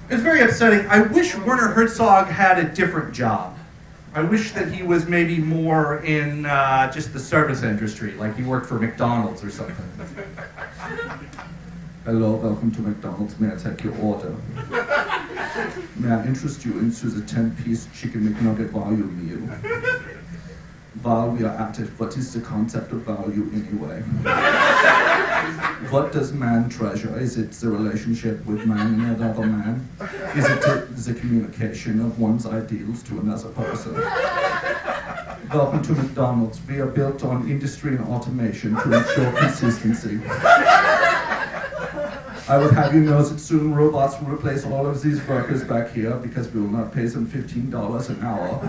It's very upsetting. I wish Werner Herzog had a different job. I wish that he was maybe more in just the service industry, like he worked for McDonald's or something. Hello, welcome to McDonald's. May I take your order? May I interest you into the 10-piece chicken McNugget value meal? While we are at it, what is the concept of value anyway? What does man treasure? Is it the relationship with man and another man? Is it the communication of one's ideals to another person? Welcome to McDonald's. We are built on industry and automation to ensure consistency. I would have you know that soon robots will replace all of these workers back here because we will not pay them $15 an hour.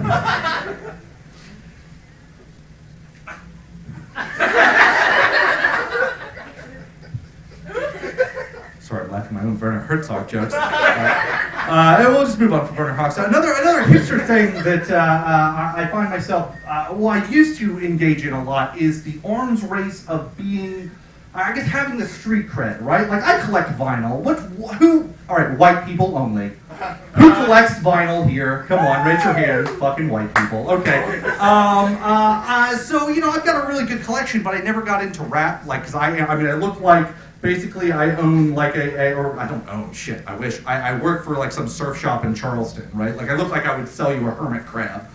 Sorry, I'm laughing at my own Werner Herzog jokes. We'll just move on from Werner Herzog. Another hipster thing that I find myself, I used to engage in a lot is the arms race of being I guess having the street cred, right? Like, I collect vinyl. All right, white people only. Who collects vinyl here? Come on, raise your hand, fucking white people. Okay. So, I've got a really good collection, but I never got into rap, like, because I look like, basically, I own, like, or I don't own, shit, I wish. I work for, like, some surf shop in Charleston, right? Like, I look like I would sell you a hermit crab.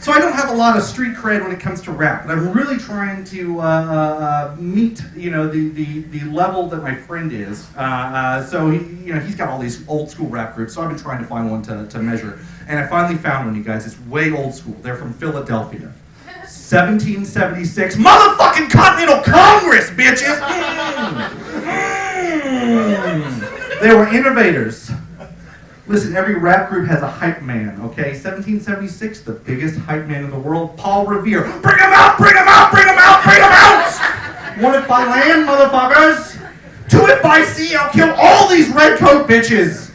So I don't have a lot of street cred when it comes to rap, but I'm really trying to meet, the level that my friend is. So he's got all these old school rap groups. So I've been trying to find one to measure, and I finally found one, you guys. It's way old school. They're from Philadelphia, 1776, motherfucking Continental Congress, bitches. They were innovators. Listen, every rap group has a hype man, okay? 1776, the biggest hype man in the world, Paul Revere. Bring him out, bring him out, bring him out, bring him out! One if by land, motherfuckers. Two if by sea, I'll kill all these redcoat bitches.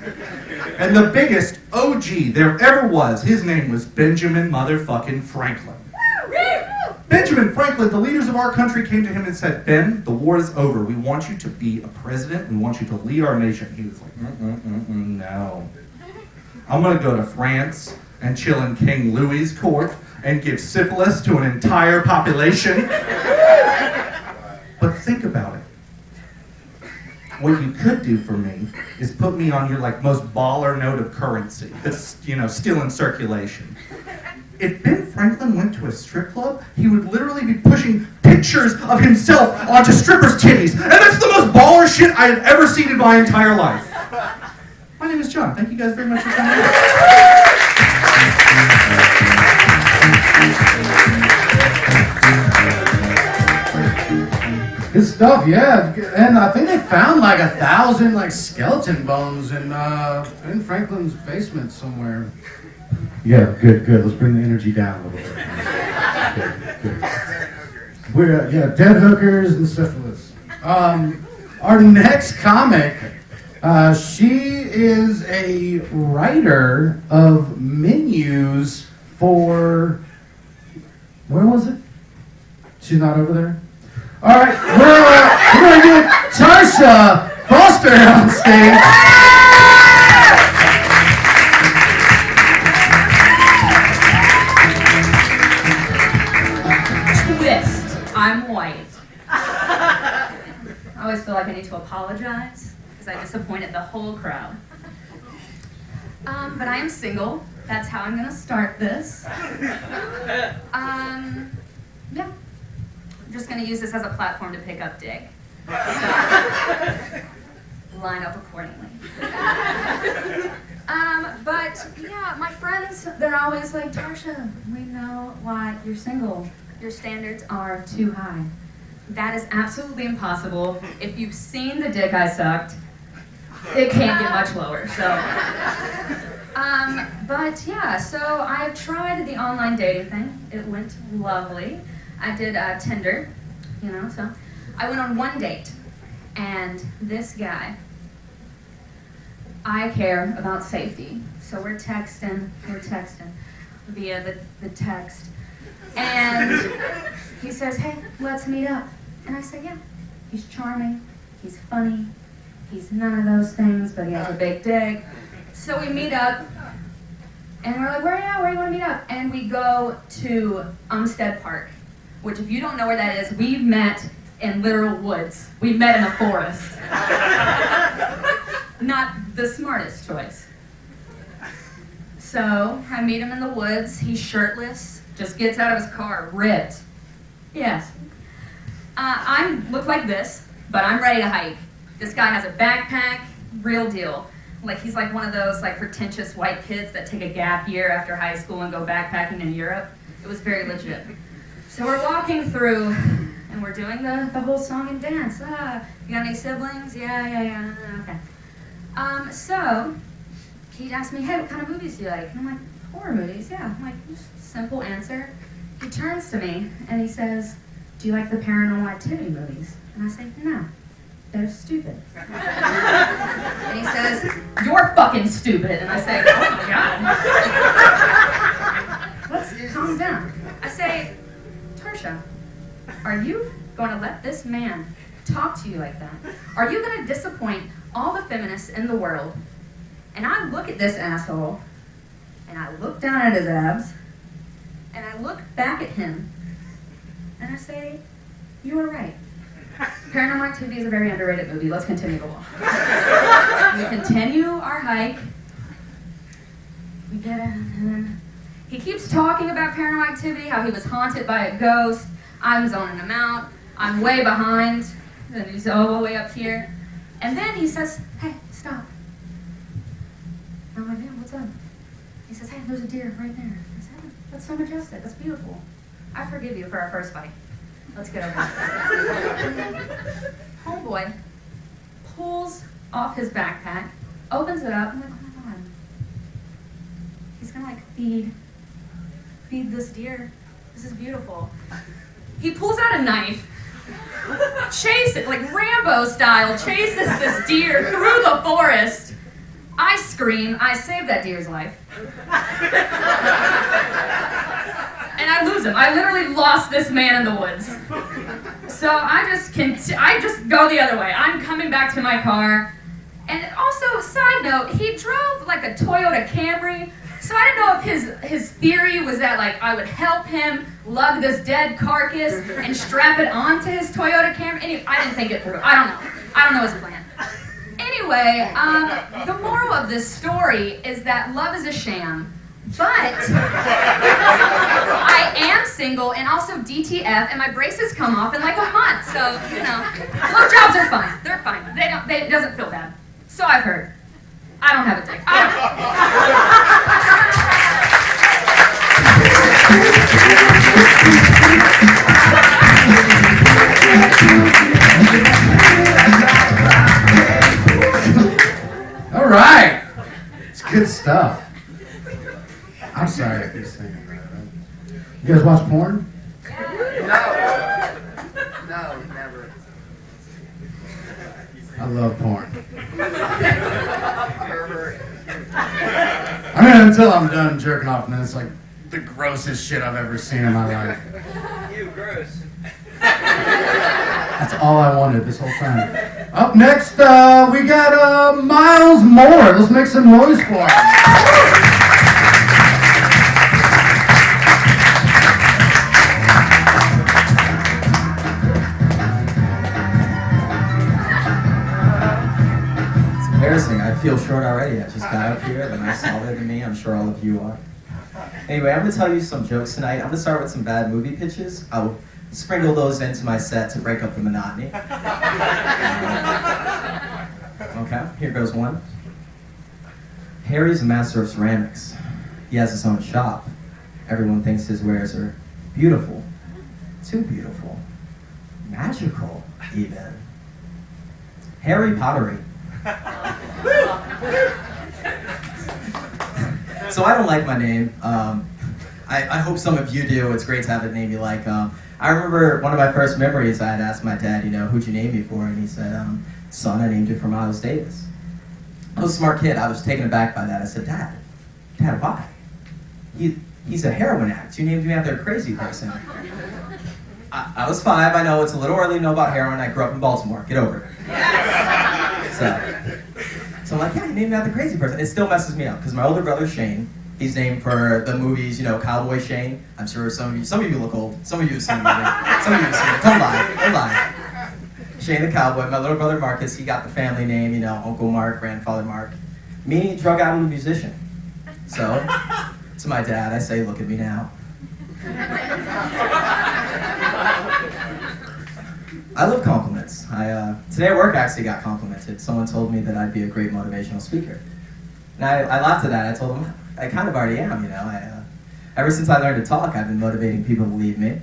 And the biggest OG there ever was, his name was Benjamin motherfucking Franklin. Benjamin Franklin, the leaders of our country came to him and said, Ben, the war is over. We want you to be a president. We want you to lead our nation. He was like, no. I'm going to go to France and chill in King Louis's court and give syphilis to an entire population. But think about it. What you could do for me is put me on your most baller note of currency that's still in circulation. If Ben Franklin went to a strip club, he would literally be pushing pictures of himself onto strippers' titties. And that's the most baller shit I have ever seen in my entire life. My name is John. Thank you guys very much for coming. Good stuff, yeah. And I think they found 1,000 skeleton bones in Ben Franklin's basement somewhere. Yeah, good. Let's bring the energy down a little bit. Good. We're dead hookers and syphilis. Our next comic, she is a writer of menus for. Where was it? She's not over there. All right, we're going to get Tarsha Foster on stage. Twist. I'm white. I always feel like I need to apologize because I disappointed the whole crowd. But I am single. That's how I'm going to start this. Yeah. I'm just going to use this as a platform to pick up dick. So, line up accordingly. But yeah, my friends, they're always like, Tarsha, we know why you're single. Your standards are too high. That is absolutely impossible. If you've seen the dick I sucked, it can't get much lower. So, but yeah, so I've tried the online dating thing. It went lovely. I did Tinder, so I went on one date, and this guy, I care about safety, so we're texting via the text, and he says, hey, let's meet up, and I say, yeah. He's charming, he's funny, he's none of those things, but he has a big dick, so we meet up, and we're like, where do you want to meet up? And we go to Umstead Park, which if you don't know where that is, we met in literal woods. We met in a forest. Not the smartest choice. So I meet him in the woods. He's shirtless, just gets out of his car, ripped. Yes. I look like this, but I'm ready to hike. This guy has a backpack, real deal. He's like one of those pretentious white kids that take a gap year after high school and go backpacking in Europe. It was very legit. So we're walking through, and we're doing the whole song and dance. You got any siblings? Yeah. Okay. So he'd ask me, hey, what kind of movies do you like? And I'm like, horror movies, yeah. I'm like, just simple answer. He turns to me, and he says, do you like the Paranormal Activity movies? And I say, no, they're stupid. And he says, you're fucking stupid. And I say, oh my God. Let's calm down. I say, Tarsha, are you going to let this man talk to you like that? Are you going to disappoint all the feminists in the world? And I look at this asshole, and I look down at his abs, and I look back at him, and I say, you were right. Paranormal Activity is a very underrated movie. Let's continue the walk. We continue our hike. We get in. He keeps talking about Paranormal Activity, how he was haunted by a ghost. I'm zoning him out. I'm way behind. And he's all the way up here. And then he says, hey, stop. I'm like, man, what's up? He says, hey, there's a deer right there. I said, oh, that's so majestic. That's beautiful. I forgive you for our first fight. Let's get over it. Homeboy pulls off his backpack, opens it up, and I'm like, oh my god. He's gonna like feed this deer. This is beautiful. He pulls out a knife, chases, like Rambo style, chases this deer through the forest. I scream, I save that deer's life. And I lose him. I literally lost this man in the woods. So I just go the other way. I'm coming back to my car. And also, side note, he drove like a Toyota Camry. So I didn't know if his theory was that like I would help him lug this dead carcass and strap it onto his Toyota Camry. Anyway, I didn't think it through. I don't know. I don't know his plan. Anyway, the moral of this story is that love is a sham. But I am single and also DTF, and my braces come off in like a month. So, you know, blowjobs are fine. They're fine. It doesn't feel bad. So I've heard. I don't have a dick. All right. It's good stuff. I'm sorry I keep singing that. You guys watch porn? No, never. I love porn. I mean, until I'm done jerking off, and then it's like the grossest shit I've ever seen in my life. You gross. That's all I wanted this whole time. Up next, we got Miles Moore. Let's make some noise for him. Embarrassing. I feel short already. I just got up here. The nice taller than me. I'm sure all of you are. Anyway, I'm going to tell you some jokes tonight. I'm going to start with some bad movie pitches. I'll sprinkle those into my set to break up the monotony. Okay, here goes one. Harry's a master of ceramics. He has his own shop. Everyone thinks his wares are beautiful. Too beautiful. Magical, even. Harry Pottery. So I don't like my name. I hope some of you do. It's great to have a name you like. I remember one of my first memories, I had asked my dad, who'd you name me for? And he said, son, I named you for Miles Davis. I was a smart kid. I was taken aback by that. I said, Dad, why? He's a heroin addict. You named me after a crazy person. I was 5. I know it's a little early to know about heroin. I grew up in Baltimore. Get over it. So I'm like, yeah, you named me after a crazy person. It still messes me up because my older brother Shane, he's named for the movies, Cowboy Shane. I'm sure some of you look old. Some of you have seen the movie. Some of you have seen it. Don't lie. Shane the Cowboy. My little brother Marcus, he got the family name, Uncle Mark, Grandfather Mark. Me, drug addict musician. So, to my dad, I say, look at me now. I love compliments. Today at work I actually got complimented. Someone told me that I'd be a great motivational speaker. And I laughed at that. I told them, I kind of already am, ever since I learned to talk, I've been motivating people to leave me.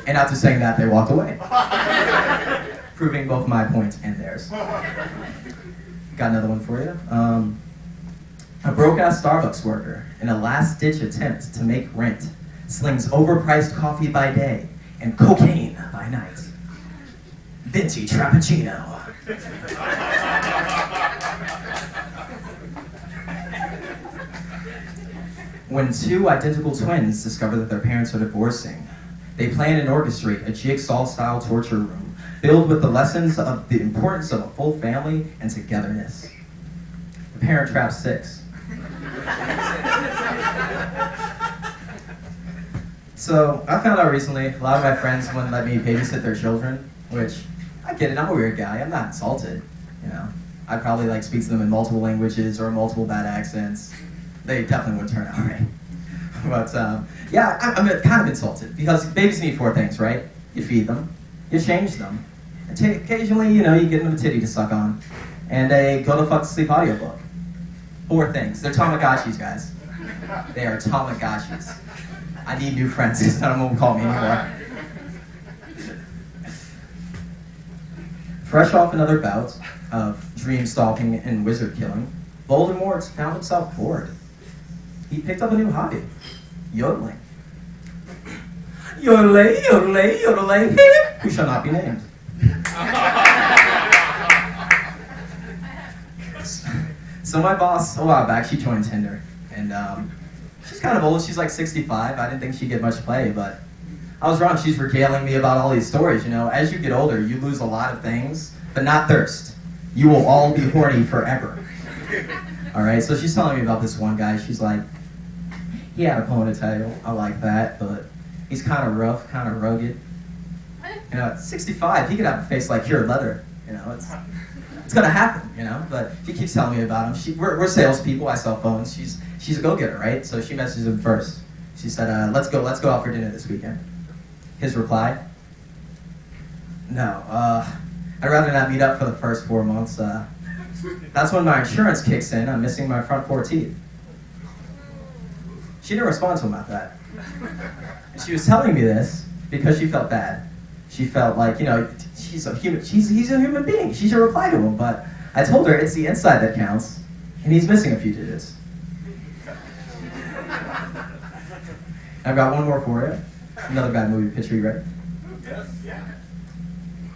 And after saying that, they walked away. Proving both my points and theirs. Got another one for you. A broke-ass Starbucks worker, in a last-ditch attempt to make rent, slings overpriced coffee by day and cocaine by night. Venti Frappuccino. When two identical twins discover that their parents are divorcing, They plan and orchestrate a jigsaw-style torture room filled with the lessons of the importance of a full family and togetherness. The Parent Trap 6. So, I found out recently, a lot of my friends wouldn't let me babysit their children, which, I get it, I'm a weird guy, I'm not insulted, you know. I probably like speak to them in multiple languages or multiple bad accents. They definitely wouldn't turn out right. But, yeah, I'm kind of insulted, because babies need 4 things, right? You feed them, you change them, and occasionally, you know, you get them a titty to suck on, and a go to fuck to sleep audiobook. 4 things. They're Tamagotchis, guys. They are Tamagotchis. I need new friends because none of them will call me anymore. Fresh off another bout of dream stalking and wizard killing, Voldemort found himself bored. He picked up a new hobby, yodeling. Yodelay, yodelay, yodelay, who shall not be named. So my boss, a while back, she joined Tinder, and she's kind of old, she's like 65, I didn't think she'd get much play, but I was wrong, she's regaling me about all these stories, you know. As you get older, you lose a lot of things, but not thirst. You will all be horny forever. Alright, so she's telling me about this one guy, she's like, he had a ponytail, I like that, but he's kind of rough, kind of rugged. You know, at 65, he could have a face like pure leather, you know, it's gonna happen, you know, but she keeps telling me about him. We're salespeople, I sell phones, she's a go-getter, right? So she messages him first. She said, let's go out for dinner this weekend. His reply, no, I'd rather not meet up for the first 4 months. That's when my insurance kicks in, I'm missing my front 4 teeth. She didn't respond to him about that. She was telling me this because she felt bad. She felt like, you know, he's a human being. She should reply to him, but I told her it's the inside that counts, and he's missing a few digits. I've got one more for you. Another bad movie picture, you ready? Yes. Yeah.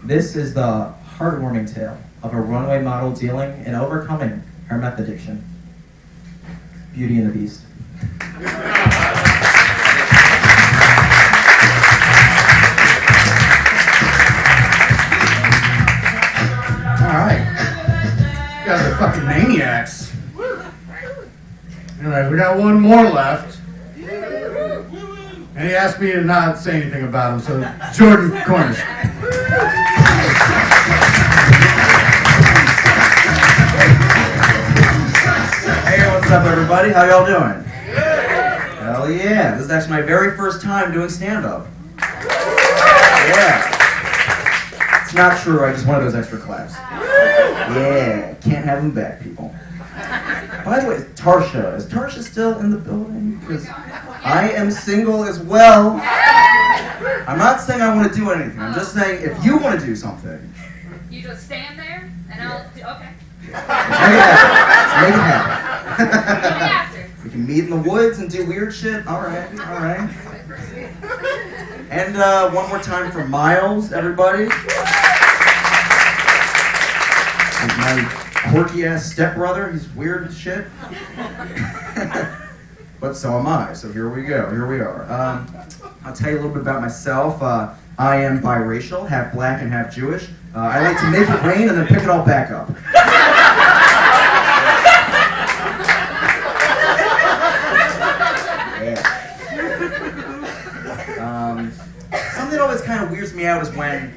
This is the heartwarming tale of a runway model dealing and overcoming her meth addiction. Beauty and the Beast. Alright. You guys are fucking maniacs. Anyway, we got one more left. And he asked me to not say anything about him, so Jordan Cornish. Hey, what's up, everybody? How y'all doing? Hell yeah. This is actually my very first time doing stand-up. Yeah. It's not true, I just wanted those extra claps. Yeah, can't have them back, people. By the way, Tarsha, is Tarsha still in the building? Because I am single as well. I'm not saying I want to do anything. I'm just saying if you want to do something. You just stand there, and I'll do, okay. Make it happen. We can meet in the woods and do weird shit. All right, all right. And one more time for Miles, everybody. And my quirky ass stepbrother, he's weird as shit. But so am I, so here we go, here we are. I'll tell you a little bit about myself. I am biracial, half black and half Jewish. I like to make it rain and then pick it all back up. Something that always kind of weirds me out is when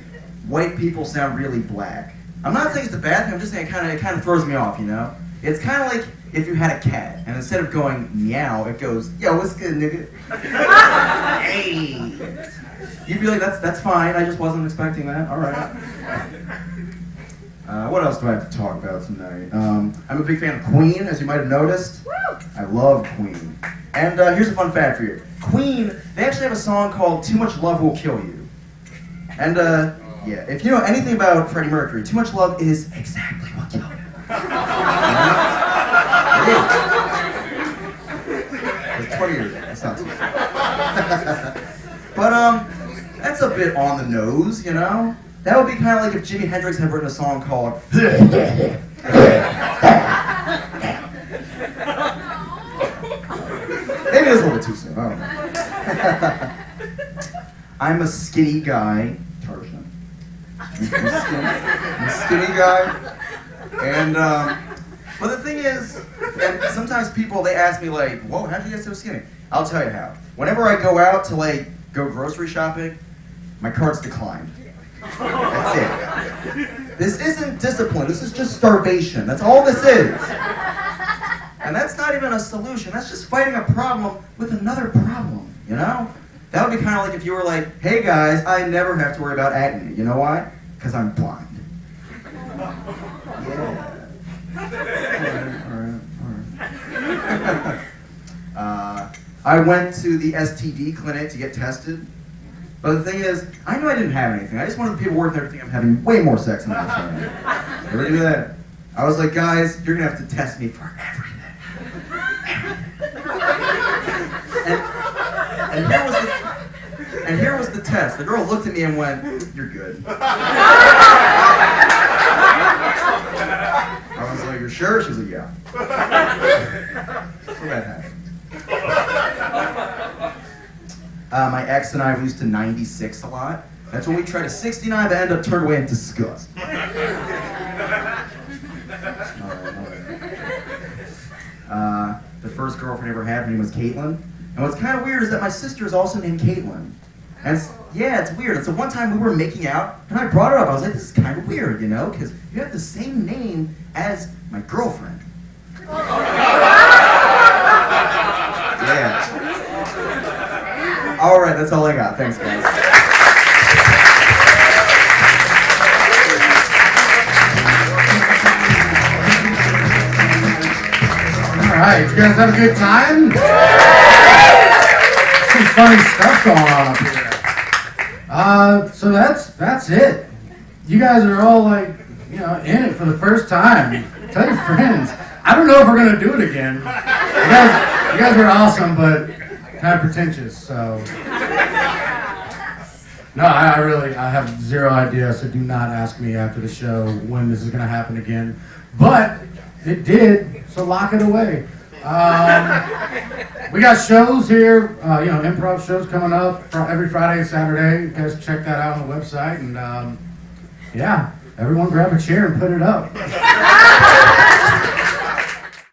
white people sound really black. I'm not saying it's a bad thing, I'm just saying it kind of throws me off, you know? It's kind of like if you had a cat, and instead of going meow, it goes, yo, what's good, nigga? Hey! You'd be like, that's fine, I just wasn't expecting that, alright. What else do I have to talk about tonight? I'm a big fan of Queen, as you might have noticed. I love Queen. And here's a fun fact for you. Queen, they actually have a song called Too Much Love Will Kill You. And yeah, if you know anything about Freddie Mercury, too much love is exactly what killed him. It's 20 years ago, that's not too bad. But that's a bit on the nose, you know? That would be kind of like if Jimi Hendrix had written a song called Maybe it was a little bit too soon, I don't know. I'm a skinny guy. Tarzan. I'm a skinny guy. And, but the thing is, and sometimes people, they ask me like, whoa, how'd you get so skinny? I'll tell you how. Whenever I go out to like, go grocery shopping, my card's declined. That's it. This isn't discipline, this is just starvation. That's all this is. And that's not even a solution, that's just fighting a problem with another problem, you know? That would be kind of like if you were like, hey guys, I never have to worry about acne. You know why? Because I'm blind. Yeah. Alright. I went to the STD clinic to get tested. But the thing is, I knew I didn't have anything. I just wanted the people working there to think I'm having way more sex than I am. Ever do that? I was like, guys, you're gonna have to test me for everything. And here was the test. The girl looked at me and went, you're good. I was like, you're sure? She was like, yeah. So that happened. My ex and I were used to 96 a lot. That's when we tried a 69 but ended up turned away in disgust. The first girlfriend I ever had, her name was Caitlin. And what's kind of weird is that my sister is also named Caitlin. And yeah, it's weird. And so one time we were making out, and I brought it up. I was like, this is kind of weird, you know, because you have the same name as my girlfriend. Yeah. All right, that's all I got. Thanks, guys. All right, you guys have a good time? Some funny stuff going on up here. So that's it. You guys are all like, you know, in it for the first time. Tell your friends. I don't know if we're gonna do it again. You guys were awesome, but kind of pretentious. So no, I have zero idea. So do not ask me after the show when this is gonna happen again. But it did, so lock it away. We got shows here, you know, improv shows coming up every Friday and Saturday. You guys check that out on the website. And yeah, everyone grab a chair and put it up.